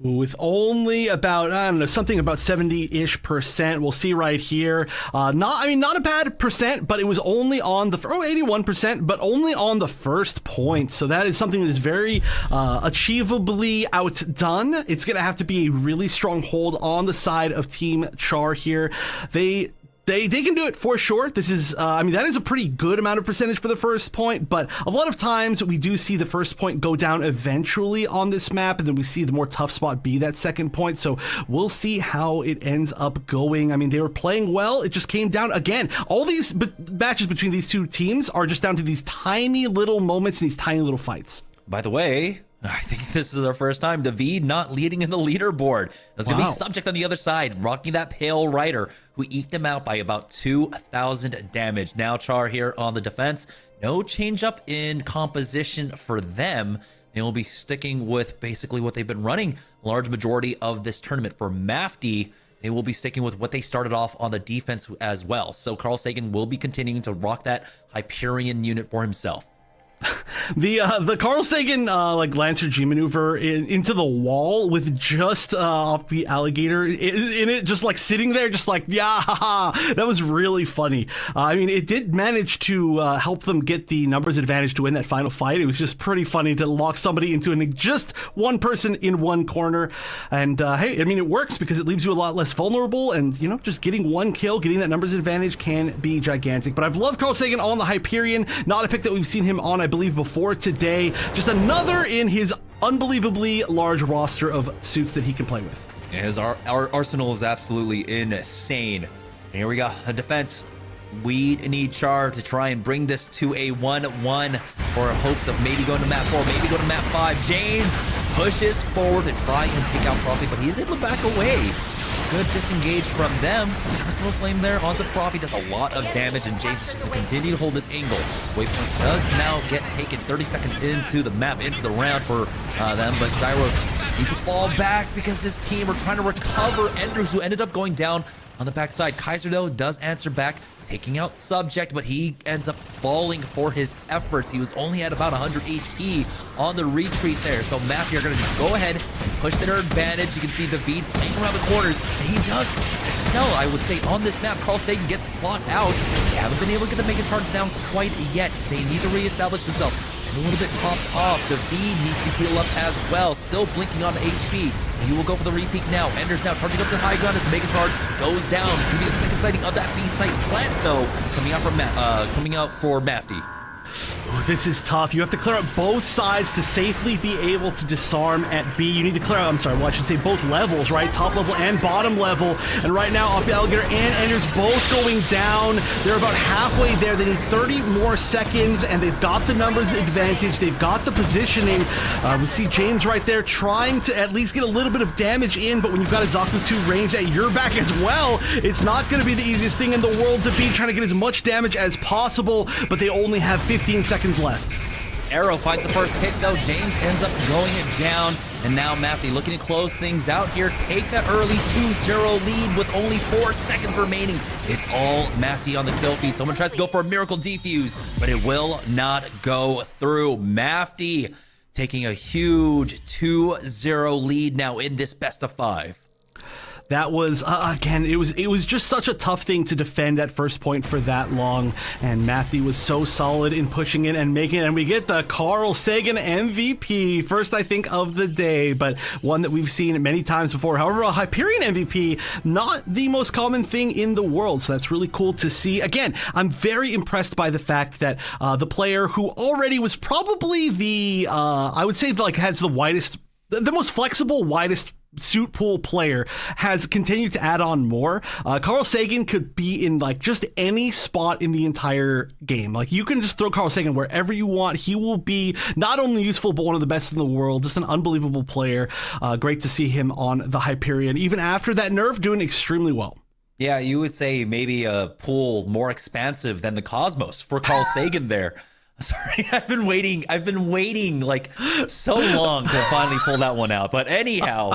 With only about, I don't know, something about 70-ish%. We'll see right here. Not a bad percent, but it was only on the 81%, but only on the first point. So that is something that is very achievably outdone. It's going to have to be a really strong hold on the side of Team Char here. They can do it for sure. This is, that is a pretty good amount of percentage for the first point, but a lot of times we do see the first point go down eventually on this map, and then we see the more tough spot be that second point, so we'll see how it ends up going. I mean, they were playing well. It just came down, again, all these matches between these two teams are just down to these tiny little moments and these tiny little fights. By the way, I think this is our first time David not leading in the leaderboard. There's going to be Subject on the other side, rocking that Pale Rider, who eked him out by about 2,000 damage. Now Char here on the defense. No change up in composition for them. They will be sticking with basically what they've been running large majority of this tournament. For Mafty, they will be sticking with what they started off on the defense as well. So Carl Sagan will be continuing to rock that Hyperion unit for himself. The Carl Sagan Lancer G maneuver into the wall with just offbeat Alligator in it, just like sitting there, just like, yeah, haha. That was really funny. It did manage to help them get the numbers advantage to win that final fight. It was just pretty funny to lock somebody into just one person in one corner, and hey, it works because it leaves you a lot less vulnerable, and just getting one kill, getting that numbers advantage can be gigantic. But I've loved Carl Sagan on the Hyperion, not a pick that we've seen him on, I believe, before today. Just another in his unbelievably large roster of suits that he can play with. Our arsenal is absolutely insane. And here we go, a defense. We need Char to try and bring this to a 1-1 for hopes of maybe going to map 4, maybe go to map 5. James pushes forward to try and take out Profi, but he is able to back away. Good disengage from them. Personal flame there onto Profi does a lot of damage, and James is going to continue to hold this angle. Waypoint does now get taken 30 seconds into the map, into the round for them, but Zyros Needs to fall back because his team are trying to recover Enders, who ended up going down on the backside. Kaiser, though, does answer back, taking out Subject, but he ends up falling for his efforts. He was only at about 100 HP on the retreat there. So Mafty are going to go ahead and push their advantage. You can see David playing around the corners. And he does excel, I would say, on this map. Carl Sagan gets spot out. They haven't been able to get the Mega Charge down quite yet. They need to reestablish themselves. And a little bit pops off. David needs to heal up as well. Still blinking on HP. He will go for the repeat now. Enders now charging up the high ground as the Mega Charge goes down. It's going to be the second sighting of that B-site plant, though, coming out for Mafty. Oh, this is tough. You have to clear out both sides to safely be able to disarm at B. You need to clear out, I should say both levels, right? Top level and bottom level. And right now, Up Alligator and Enders both going down. They're about halfway there. They need 30 more seconds, and they've got the numbers advantage. They've got the positioning. We see James right there trying to at least get a little bit of damage in, but when you've got a Zaku 2 range at your back as well, it's not going to be the easiest thing in the world to be trying to get as much damage as possible, but they only have 15 seconds left. Arrow finds the first hit, though. James ends up going it down. And now Mafty looking to close things out here. Take that early 2-0 lead with only 4 seconds remaining. It's all Mafty on the kill feed. Someone tries to go for a miracle defuse, but it will not go through. Mafty taking a huge 2-0 lead now in this best of 5. That was, again, it was just such a tough thing to defend at first point for that long, and Mafty was so solid in pushing it and making it, and we get the Carl Sagan MVP, first, I think, of the day, but one that we've seen many times before. However, a Hyperion MVP, not the most common thing in the world, so that's really cool to see. Again, I'm very impressed by the fact that the player who already was probably the, I would say, like, has the most flexible, widest suit pool player has continued to add on more. Carl Sagan could be in like just any spot in the entire game. Like you can just throw Carl Sagan wherever you want. He will be not only useful, but one of the best in the world. Just an unbelievable player. Great to see him on the Hyperion. Even after that nerf, doing extremely well. Yeah, you would say maybe a pool more expansive than the Cosmos for Carl Sagan there. Sorry, I've been waiting like so long to finally pull that one out. But anyhow,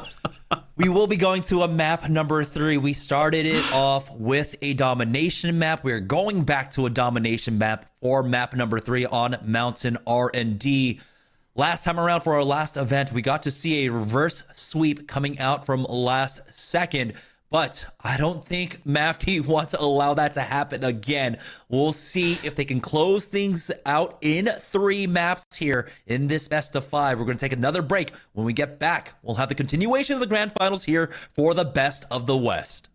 we will be going to a map number 3. We started it off with a domination map. We're going back to a domination map for map number 3 on Mountain R&D. Last time around for our last event, we got to see a reverse sweep coming out from last second. But I don't think Mafty wants to allow that to happen again. We'll see if they can close things out in 3 maps here in this best of 5. We're going to take another break. When we get back, we'll have the continuation of the grand finals here for the best of the West.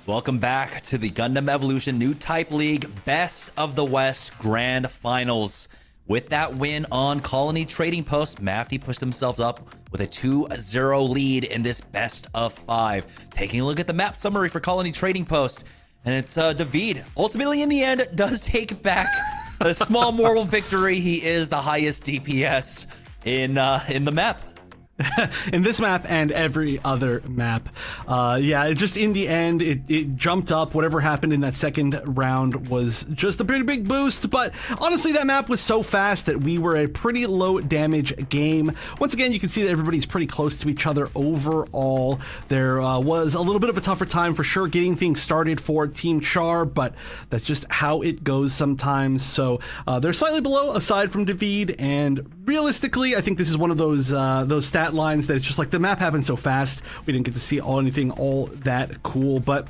Welcome back to the Gundam Evolution New Type League Best of the West Grand Finals. With that win on Colony Trading Post, Mafty pushed himself up with a 2-0 lead in this best of 5. Taking a look at the map summary for Colony Trading Post, and it's David. Ultimately, in the end, does take back a small moral victory. He is the highest DPS in the map. In this map and every other map. Yeah, just in the end, it jumped up. Whatever happened in that second round was just a pretty big boost, but honestly, that map was so fast that we were a pretty low damage game. Once again, you can see that everybody's pretty close to each other overall. There was a little bit of a tougher time for sure getting things started for Team Char, but that's just how it goes sometimes. So they're slightly below aside from David, and realistically, I think this is one of those stat lines that it's just like the map happened so fast we didn't get to see anything all that cool. But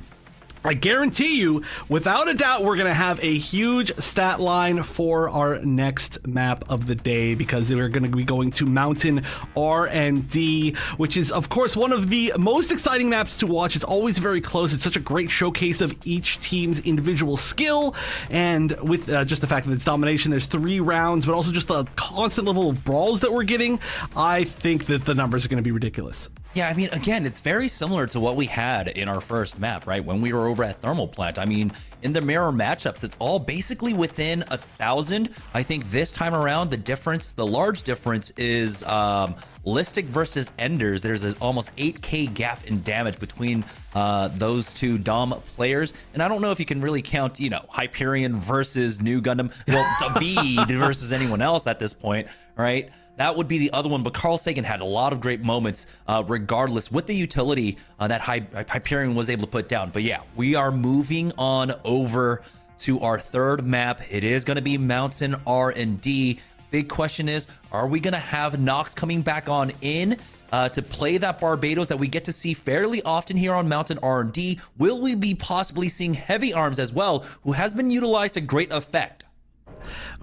I guarantee you, without a doubt, we're going to have a huge stat line for our next map of the day, because we're going to be going to Mountain R&D, which is, of course, one of the most exciting maps to watch. It's always very close. It's such a great showcase of each team's individual skill, and with just the fact that it's domination, there's 3 rounds, but also just the constant level of brawls that we're getting, I think that the numbers are going to be ridiculous. Yeah, I mean, again, it's very similar to what we had in our first map, right? When we were over at Thermal Plant. I mean, in the mirror matchups, it's all basically within 1,000. I think this time around, the large difference is Listic versus Enders. There's an almost 8k gap in damage between those two Dom players. And I don't know if you can really count, Hyperion versus New Gundam. Well, David versus anyone else at this point, right? That would be the other one, but Carl Sagan had a lot of great moments regardless with the utility that Hyperion was able to put down. But yeah, we are moving on over to our third map. It is going to be Mountain R&D. Big question is, are we going to have Nox coming back on in to play that Barbados that we get to see fairly often here on Mountain R&D? Will we be possibly seeing Heavy Arms as well, who has been utilized to great effect?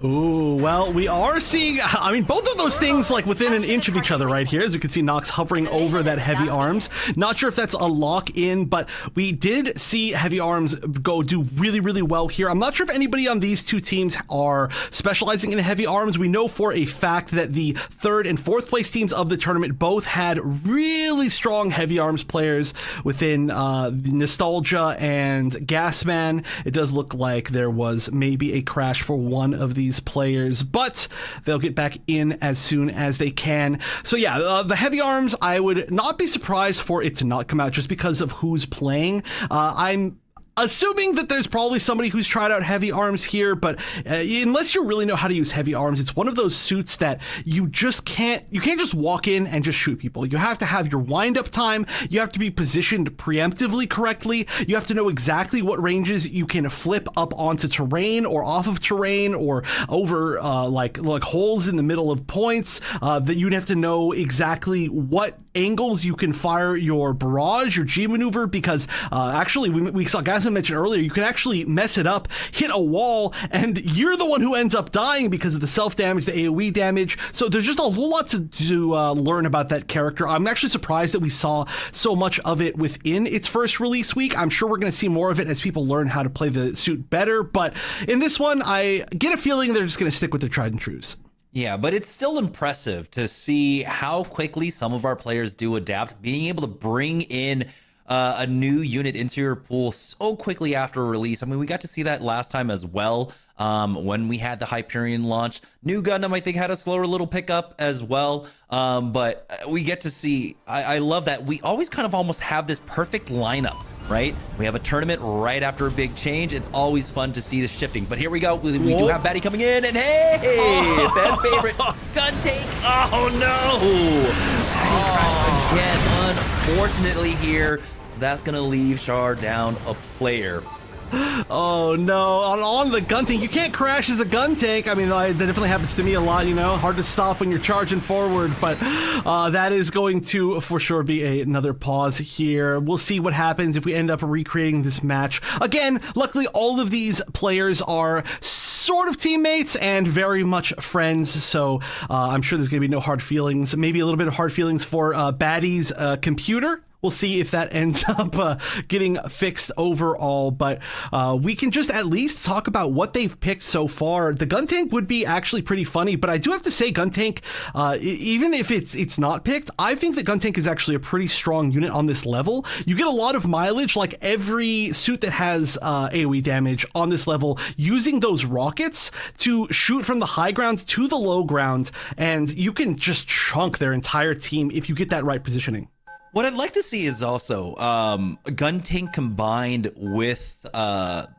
Ooh, well, we are seeing, I mean, both of those things like within an inch of each other right here. As you can see, Nox hovering over that Heavy Arms. Not sure if that's a lock-in, but we did see Heavy Arms do really, really well here. I'm not sure if anybody on these two teams are specializing in Heavy Arms. We know for a fact that the 3rd and 4th place teams of the tournament both had really strong Heavy Arms players within Nostalgia and Gasman. It does look like there was maybe a crash for one of these players, but they'll get back in as soon as they can. So yeah, the Heavy Arms, I would not be surprised for it to not come out just because of who's playing. I'm assuming that there's probably somebody who's tried out Heavy Arms here, but unless you really know how to use Heavy Arms, it's one of those suits that you can't just walk in and just shoot people. You have to have your wind-up time. You have to be positioned preemptively correctly. You have to know exactly what ranges you can flip up onto terrain or off of terrain or over like holes in the middle of points. That you'd have to know exactly what angles you can fire your barrage, your G maneuver, because actually we saw Gasman mentioned earlier, you can actually mess it up, hit a wall, and you're the one who ends up dying because of the self-damage, the AoE damage. So there's just a lot to learn about that character. I'm actually surprised that we saw so much of it within its first release week. I'm sure we're going to see more of it as people learn how to play the suit better, but in this one, I get a feeling they're just going to stick with their tried and trues. Yeah, but it's still impressive to see how quickly some of our players do adapt, being able to bring in a new unit into your pool so quickly after release. I mean, we got to see that last time as well when we had the Hyperion launch. New Gundam, I think, had a slower little pickup as well. But we get to see, I love that we always kind of almost have this perfect lineup, right? We have a tournament right after a big change. It's always fun to see the shifting. But here we go. We do have Batty coming in, and hey, fan favorite gun take. Oh no! Again, unfortunately here, that's gonna leave Char down a player. Oh no, on the gun tank. You can't crash as a gun tank. I mean, that definitely happens to me a lot, hard to stop when you're charging forward, but that is going to for sure be another pause here. We'll see what happens if we end up recreating this match. Again, luckily all of these players are sort of teammates and very much friends, so I'm sure there's going to be no hard feelings. Maybe a little bit of hard feelings for Batty's computer, We'll see if that ends up getting fixed overall, but we can just at least talk about what they've picked so far. The gun tank would be actually pretty funny, but I do have to say gun tank, even if it's not picked, I think that gun tank is actually a pretty strong unit on this level. You get a lot of mileage, like every suit that has AoE damage on this level, using those rockets to shoot from the high ground to the low ground, and you can just chunk their entire team if you get that right positioning. What I'd like to see is also gun tank combined with the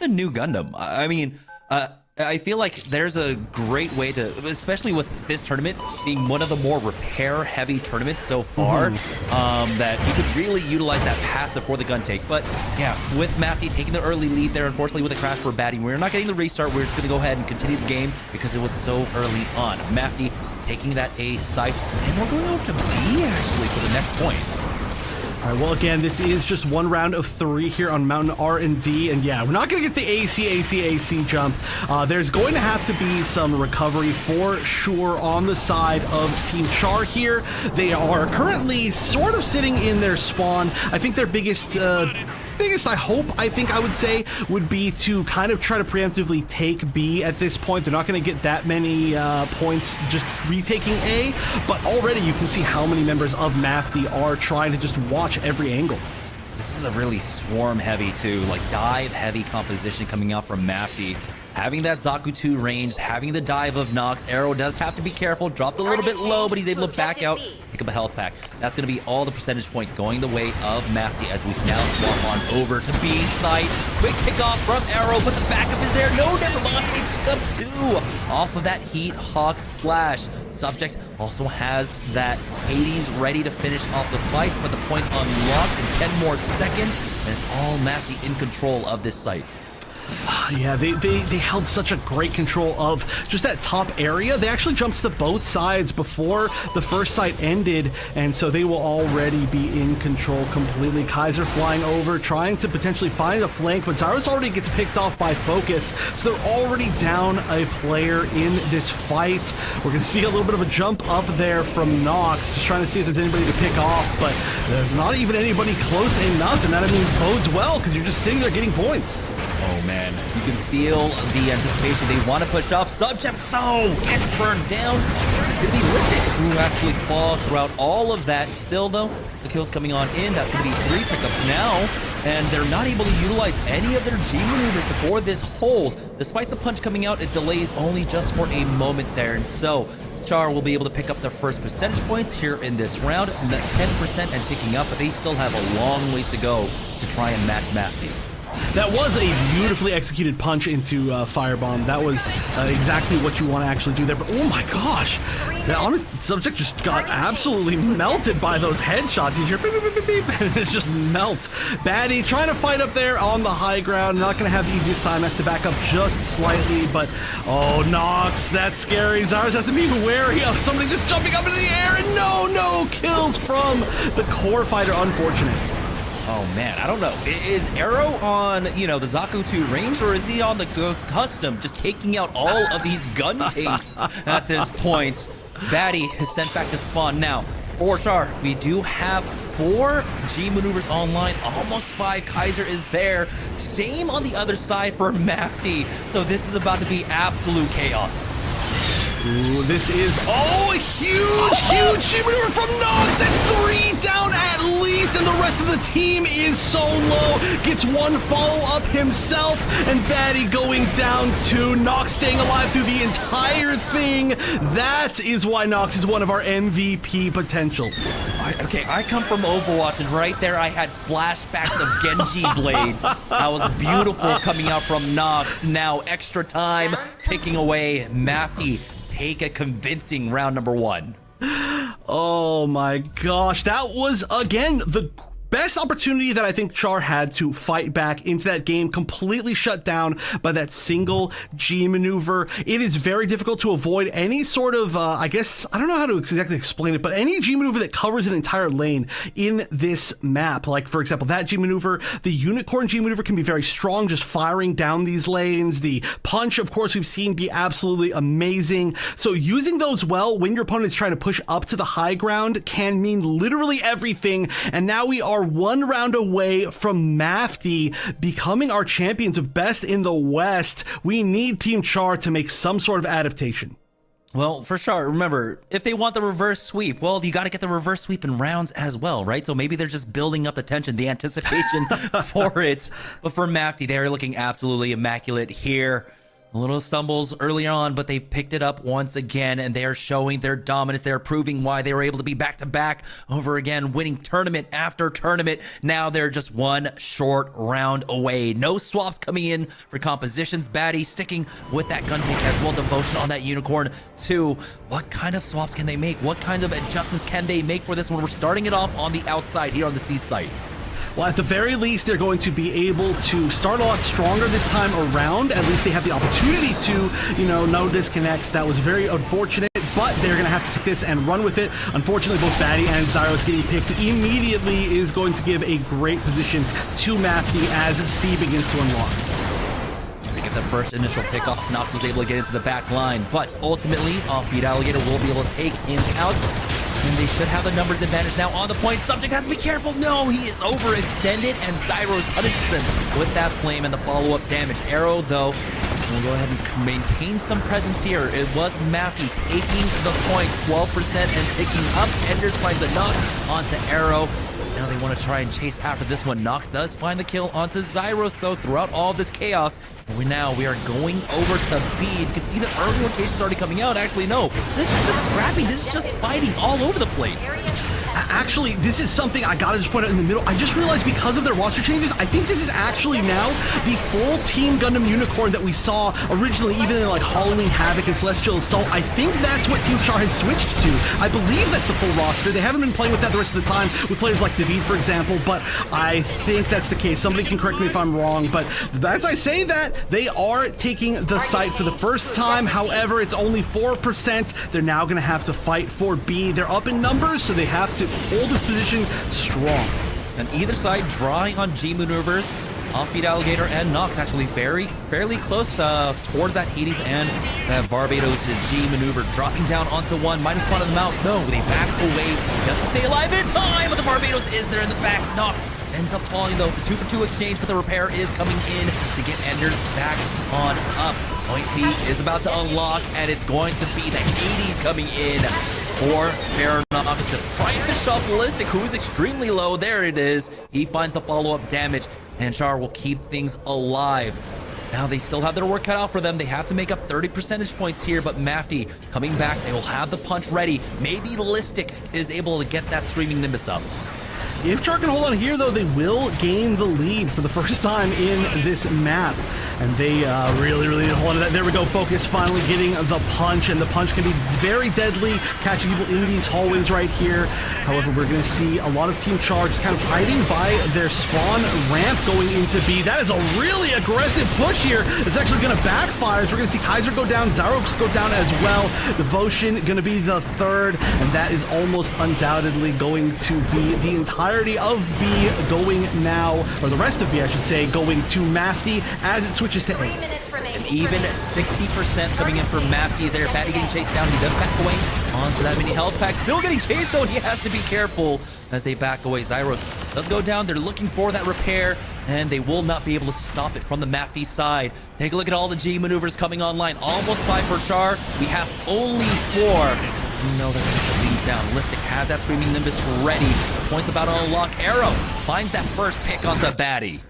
new Gundam. I mean, I feel like there's a great way to, especially with this tournament being one of the more repair-heavy tournaments so far, that you could really utilize that passive for the gun tank. But yeah, with Mafty taking the early lead there, unfortunately with a crash for Batty, we're not getting the restart. We're just going to go ahead and continue the game because it was so early on. Mafty taking that A site, and we're going over to B actually for the next point. All right, well, again, this is just one round of 3 here on Mountain R&D, and yeah, we're not going to get the AC jump. There's going to have to be some recovery for sure on the side of Team Char here. They are currently sort of sitting in their spawn. I think their biggest I would say would be to kind of try to preemptively take B at this point. They're not going to get that many points just retaking A, but already you can see how many members of Mafty are trying to just watch every angle. This is a really swarm heavy too, like dive heavy composition coming out from Mafty. Having that Zaku 2 range, having the dive of Nox. Arrow does have to be careful, dropped a little bit low, but he's able to back out, pick up a health pack. That's going to be all the percentage point going the way of Mafty as we now swap on over to B site. Quick kickoff from Arrow, but the backup is there. No, never mind. He picks up 2 off of that Heat Hawk slash. Subject also has that Hades ready to finish off the fight, but the point unlocked in 10 more seconds, and it's all Mafty in control of this site. Yeah, they held such a great control of just that top area. They actually jumped to both sides before the first site ended, and so they will already be in control completely. Kaiser flying over, trying to potentially find a flank, but Zyrus already gets picked off by Focus, so they're already down a player in this fight. We're going to see a little bit of a jump up there from Nox, just trying to see if there's anybody to pick off, but there's not even anybody close enough, and that, I mean, bodes well, because you're just sitting there getting points. Oh man, you can feel the anticipation. They want to push up. Subject, no, gets burned down. It's going to be Lifted who actually falls throughout all of that. Still though, the kills coming on in. That's going to be 3 pickups now. And they're not able to utilize any of their G maneuvers for this hold. Despite the punch coming out, it delays only just for a moment there. And so Char will be able to pick up their first percentage points here in this round. 10% and ticking up, but they still have a long ways to go to try and match Mafty. That was a beautifully executed punch into Firebomb. That was exactly what you want to actually do there. But oh my gosh, the honest subject just got absolutely melted by those headshots. You hear beep, beep, beep, beep, and it's just melt. Batty trying to fight up there on the high ground. Not going to have the easiest time. Has to back up just slightly. But oh, Nox, that's scary. Zyrus has to be wary of somebody just jumping up into the air. And no kills from the core fighter. Unfortunate. Oh man, I don't know. Is Arrow on, the Zaku 2 range, or is he on the custom, just taking out all of these gun tanks at this point? Batty is sent back to spawn. Now, for Char, we do have 4 G maneuvers online, almost 5. Kaiser is there. Same on the other side for Mafty. So this is about to be absolute chaos. Ooh, this is, a huge G maneuver from Nox. That's 3 down at least, and the rest of the team is so low. Gets 1 follow-up himself, and Batty going down 2. Nox staying alive through the entire thing. That is why Nox is one of our MVP potentials. Okay, I come from Overwatch, and right there I had flashbacks of Genji blades. That was beautiful coming out from Nox. Now extra time taking away Mafty. Take a convincing round number 1. Oh my gosh, that was again the best opportunity that I think Char had to fight back into that game, completely shut down by that single G maneuver. It is very difficult to avoid any sort of, I guess, I don't know how to exactly explain it, but any G maneuver that covers an entire lane in this map. Like, for example, that G maneuver, the Unicorn G maneuver can be very strong, just firing down these lanes. The punch, of course, we've seen be absolutely amazing. So using those well when your opponent is trying to push up to the high ground can mean literally everything. And now we are one round away from Mafty becoming our champions of best in the West. We need Team Char to make some sort of adaptation. Well, for sure. Remember, if they want the reverse sweep, well, you got to get the reverse sweep in rounds as well, right? So maybe they're just building up the tension, the anticipation for it. But for Mafty, they're looking absolutely immaculate here. A little stumbles early on, but they picked it up once again, and they are showing their dominance. They're proving why they were able to be back-to-back over again, winning tournament after tournament. Now they're just one short round away. No swaps coming in for compositions. Baddie sticking with that gun pick as well. Devotion on that Unicorn too. What kind of swaps can they make? What kind of adjustments can they make for this one? We're starting it off on the outside here on the C site. Well, at the very least, they're going to be able to start a lot stronger this time around. At least they have the opportunity to, no disconnects. That was very unfortunate, but they're going to have to take this and run with it. Unfortunately, both Baddie and Zyros getting picked immediately is going to give a great position to Mafty as C begins to unlock. They get the first initial pick off. Nox was able to get into the back line, but ultimately, Offbeat Alligator will be able to take him out. And they should have the numbers advantage now on the point. Subject has to be careful. No, he is overextended, and Zyros punishes him with that flame and the follow-up damage. Arrow, though, will go ahead and maintain some presence here. It was Mafty taking the point, 12% and ticking up. Enders finds a knock onto Arrow. Now they want to try and chase after this one. Nox does find the kill onto Zyros, though, throughout all this chaos. And now we are going over to B. You can see the early rotations already coming out. Actually, no. This is just scrappy. This is just fighting all over the place. Actually, this is something I gotta just point out in the middle. I just realized because of their roster changes, I think this is actually now the full Team Gundam Unicorn that we saw originally, even in like Halloween Havoc and Celestial Assault. I think that's what Team Char has switched to. I believe that's the full roster. They haven't been playing with that the rest of the time with players like David, for example, but I think that's the case. Somebody can correct me if I'm wrong, but as I say that, they are taking the site for the first time. However, it's only 4%. They're now gonna have to fight for B. They're up in numbers, so they have to hold this position strong. And either side drawing on G maneuvers. Offbeat Alligator and Nox actually fairly close towards that Hades and that Barbados G maneuver, dropping down onto one. -1 on the mouth. No, they back away just to stay alive in time, but the Barbados is there in the back. Nox ends up falling though. The 2-for-2 exchange, but the repair is coming in to get Enders back on up. Point B is about to unlock, and it's going to be the Hades coming in for Nox to try and finish off Ballistic, who is extremely low. There it is. He finds the follow-up damage, and Char will keep things alive. Now they still have their work cut out for them. They have to make up 30 percentage points here, but Mafty coming back. They will have the punch ready. Maybe Ballistic is able to get that Screaming Nimbus up. If Char can hold on here, though, they will gain the lead for the first time in this map. And they really need to hold on to that. There we go, Focus finally getting the punch, and the punch can be very deadly, catching people in these hallways right here. However, we're going to see a lot of Team Char just kind of hiding by their spawn ramp going into B. That is a really aggressive push here. It's actually going to backfire. So we're going to see Kaiser go down, Zyros go down as well. Devotion going to be the third, and that is almost undoubtedly going to be the entirety of B going now, or the rest of B, I should say, going to Mafty as it switches to A. And even 60% coming in for Mafty there. Baddie getting chased down. He does back away onto that mini health pack. Still getting chased though, and he has to be careful as they back away. Zyros does go down. They're looking for that repair, and they will not be able to stop it from the Mafty side. Take a look at all the G maneuvers coming online. Almost 5 for Char. We have only 4. You know that leads down. Listic has that Screaming Nimbus ready. Points about to unlock. Arrow finds that first pick onto Baddie.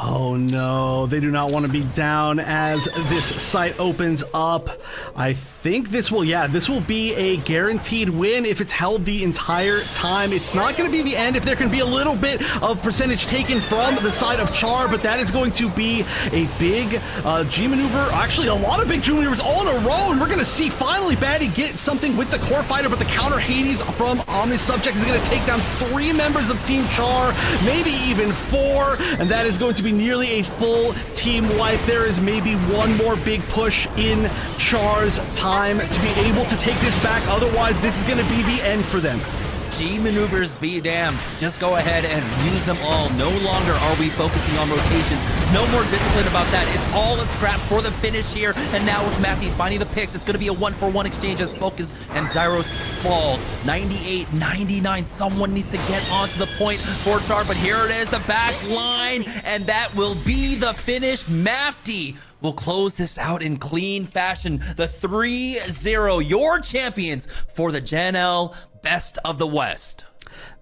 Oh no, they do not want to be down as this site opens up. I think this will be a guaranteed win if it's held the entire time. It's not going to be the end if there can be a little bit of percentage taken from the side of Char, but that is going to be a big G maneuver. Actually, a lot of big G maneuvers all in a row, and we're going to see finally Batty get something with the core fighter, but the counter Hades from Omni's subject is going to take down 3 members of Team Char, maybe even 4, and that is going to be nearly a full team wipe. There is maybe one more big push in Char's time to be able to take this back. Otherwise, this is going to be the end for them. G maneuvers be damned. Just go ahead and use them all. No longer are we focusing on rotations. No more discipline about that. It's all a scrap for the finish here. And now with Mafty finding the picks, it's going to be a 1-for-1 exchange as Focus and Zyros falls. 98, 99. Someone needs to get onto the point for Char, but here it is, the back line, and that will be the finish. Mafty will close this out in clean fashion. The 3-0, your champions for the GENL Best of the West.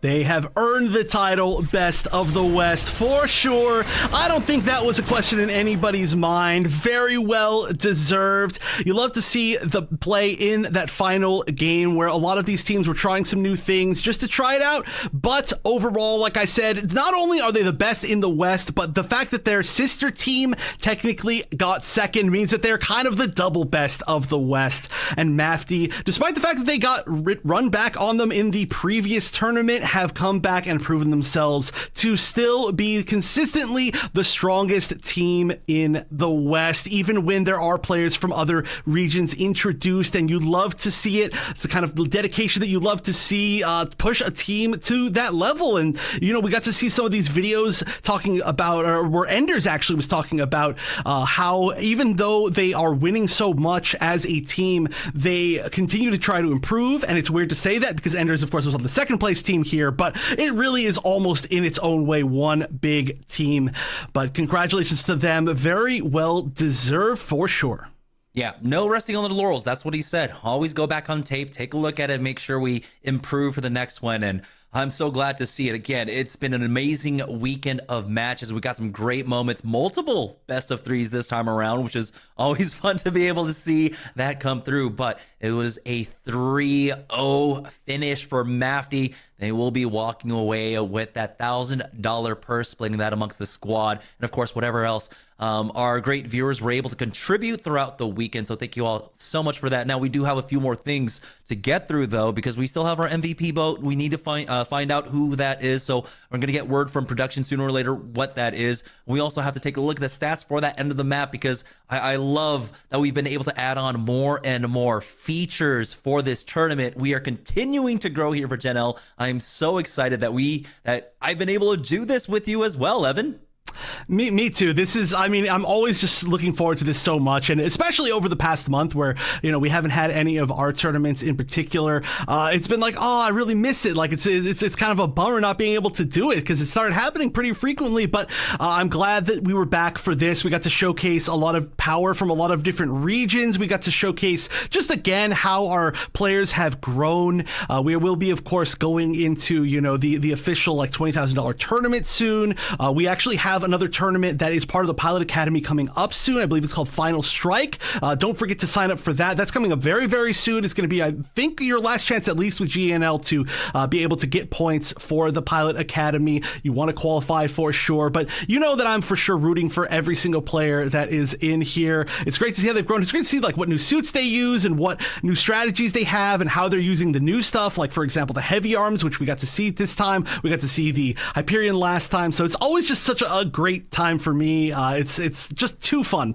They have earned the title Best of the West for sure. I don't think that was a question in anybody's mind. Very well deserved. You love to see the play in that final game where a lot of these teams were trying some new things just to try it out. But overall, like I said, not only are they the best in the West, but the fact that their sister team technically got second means that they're kind of the double best of the West. And Mafty, despite the fact that they got run back on them in the previous tournament, have come back and proven themselves to still be consistently the strongest team in the West, even when there are players from other regions introduced, and you love to see it. It's the kind of dedication that you love to see push a team to that level. And, you know, we got to see some of these videos talking about, or where Enders actually was talking about how even though they are winning so much as a team, they continue to try to improve. And it's weird to say that because Enders, of course, was on the second place team here, but it really is almost in its own way one big team. But congratulations to them. Very well deserved for sure. Yeah, no resting on the laurels. That's what he said. Always go back on tape, take a look at it, make sure we improve for the next one. And I'm so glad to see it again. It's been an amazing weekend of matches. We got some great moments, multiple best of threes this time around, which is always fun to be able to see that come through. But it was a 3-0 finish for Mafty. They will be walking away with that $1,000 purse, splitting that amongst the squad. And of course, whatever else our great viewers were able to contribute throughout the weekend. So thank you all so much for that. Now, we do have a few more things to get through, though, because we still have our MVP vote. We need to find out who that is. So we're going to get word from production sooner or later what that is. We also have to take a look at the stats for that end of the map, because I love that we've been able to add on more and more features for this tournament. We are continuing to grow here for GENL. I'm so excited that I've been able to do this with you as well, Evan. Me too. This is, I mean, I'm always just looking forward to this so much, and especially over the past month where, you know, we haven't had any of our tournaments in particular. It's been like, oh, I really miss it. Like it's kind of a bummer not being able to do it because it started happening pretty frequently, but I'm glad that we were back for this. We got to showcase a lot of power from a lot of different regions. We got to showcase just again how our players have grown. We will be, of course, going into, you know, the official like $20,000 tournament soon. We actually have another tournament that is part of the Pilot Academy coming up soon. I believe it's called Final Strike. Don't forget to sign up for that. That's coming up very, very soon. It's going to be, I think, your last chance, at least with GENL, to be able to get points for the Pilot Academy. You want to qualify for sure, but you know that I'm for sure rooting for every single player that is in here. It's great to see how they've grown. It's great to see like what new suits they use and what new strategies they have and how they're using the new stuff. Like, for example, the heavy arms, which we got to see this time. We got to see the Hyperion last time. So it's always just such a great time for me. It's just too fun.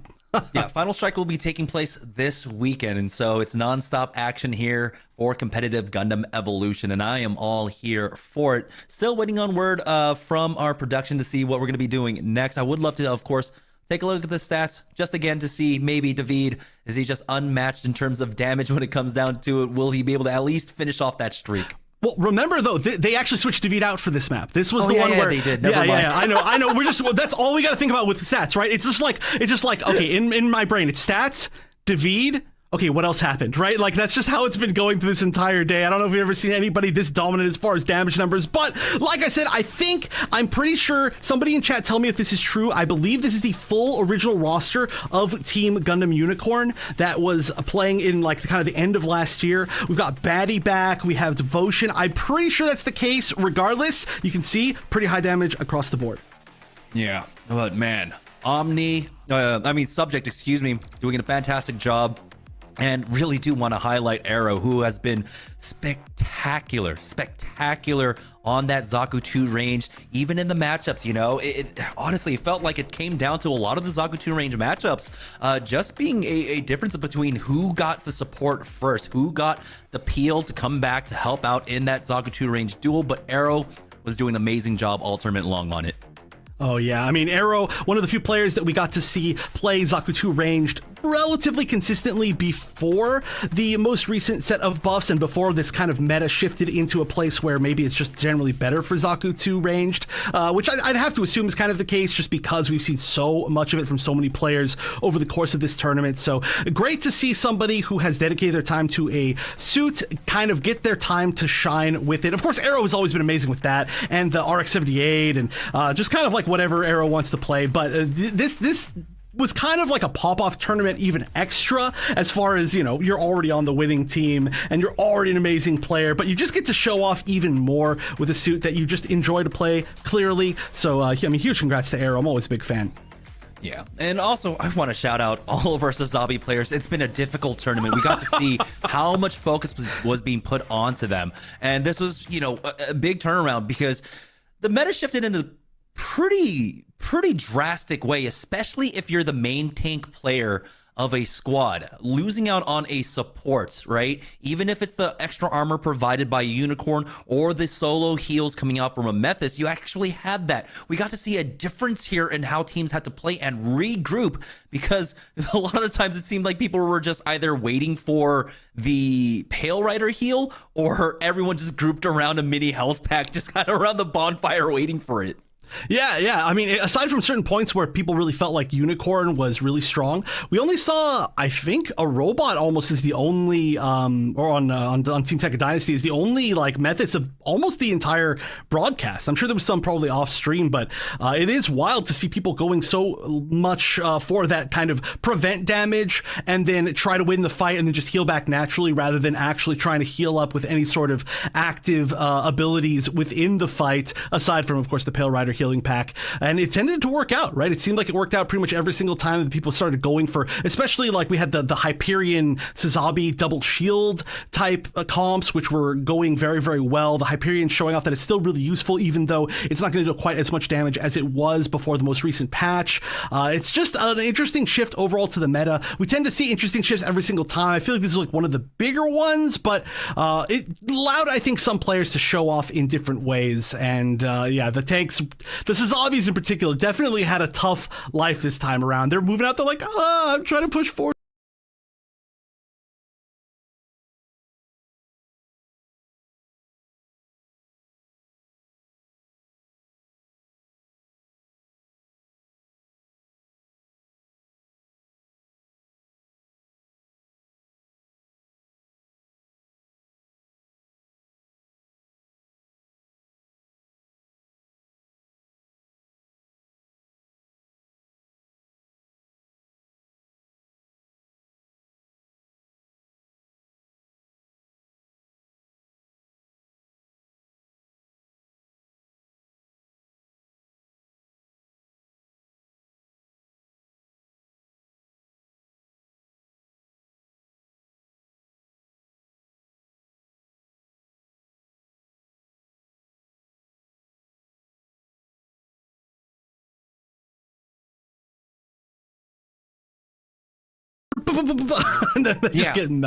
Yeah, Final Strike will be taking place this weekend, and so it's nonstop action here for competitive Gundam Evolution, and I am all here for it. Still waiting on word from our production to see what we're going to be doing next. I would love to, of course, take a look at the stats just again to see maybe David, is he just unmatched in terms of damage when it comes down to it? Will he be able to at least finish off that streak? Well, remember though, they actually switched David out for this map. This was the one where they did. Never mind. I know. We're just that's all we got to think about with the stats, right? It's just like okay, in my brain, it's stats, David. okay, what else happened, right? Like, that's just how it's been going through this entire day. I don't know if you've ever seen anybody this dominant as far as damage numbers, but like I said, I'm pretty sure, somebody in chat tell me if this is true. I believe this is the full original roster of Team Gundam Unicorn that was playing in like kind of the end of last year. We've got Batty back, we have Devotion. I'm pretty sure that's the case. Regardless, you can see pretty high damage across the board. Yeah, but man, Subject, excuse me, doing a fantastic job. And really do want to highlight Arrow, who has been spectacular on that Zaku 2 range, even in the matchups. You know, it honestly felt like it came down to a lot of the Zaku 2 range matchups just being a difference between who got the support first, who got the peel to come back to help out in that Zaku 2 range duel. But Arrow was doing an amazing job all tournament long on it. Oh yeah, I mean, Arrow, one of the few players that we got to see play Zaku 2 ranged relatively consistently before the most recent set of buffs and before this kind of meta shifted into a place where maybe it's just generally better for Zaku 2 ranged, which I'd have to assume is kind of the case just because we've seen so much of it from so many players over the course of this tournament. So great to see somebody who has dedicated their time to a suit kind of get their time to shine with it. Of course, Arrow has always been amazing with that, and the RX-78 and just kind of like whatever Arrow wants to play, but this was kind of like a pop-off tournament, even extra, as far as, you know, you're already on the winning team and you're already an amazing player, but you just get to show off even more with a suit that you just enjoy to play clearly. So, I mean, huge congrats to Arrow. I'm always a big fan. Yeah, and also I want to shout out all of our Sazabi players. It's been a difficult tournament. We got to see how much focus was being put onto them, and this was, you know, a big turnaround because the meta shifted into pretty drastic way, especially if you're the main tank player of a squad. Losing out on a support, right? Even if it's the extra armor provided by a Unicorn or the solo heals coming out from a Methus, you actually had that. We got to see a difference here in how teams had to play and regroup, because a lot of the times it seemed like people were just either waiting for the Pale Rider heal, or everyone just grouped around a mini health pack, just kind of around the bonfire waiting for it. Yeah. I mean, aside from certain points where people really felt like Unicorn was really strong, we only saw, I think, a robot almost is the only, or on Team Tekka Dynasty is the only like methods of almost the entire broadcast. I'm sure there was some probably off stream, but it is wild to see people going so much for that kind of prevent damage and then try to win the fight and then just heal back naturally rather than actually trying to heal up with any sort of active abilities within the fight, aside from, of course, the Pale Rider healing pack. And it tended to work out, right? It seemed like it worked out pretty much every single time that people started going for, especially like we had the Hyperion Sazabi double shield type comps, which were going very, very well. The Hyperion showing off that it's still really useful, even though it's not going to do quite as much damage as it was before the most recent patch. It's just an interesting shift overall to the meta. We tend to see interesting shifts every single time. I feel like this is like one of the bigger ones, but it allowed, I think, some players to show off in different ways. And yeah, the tanks, the Sazabis in particular, definitely had a tough life this time around. They're moving out, they're like, I'm trying to push forward. And then just getting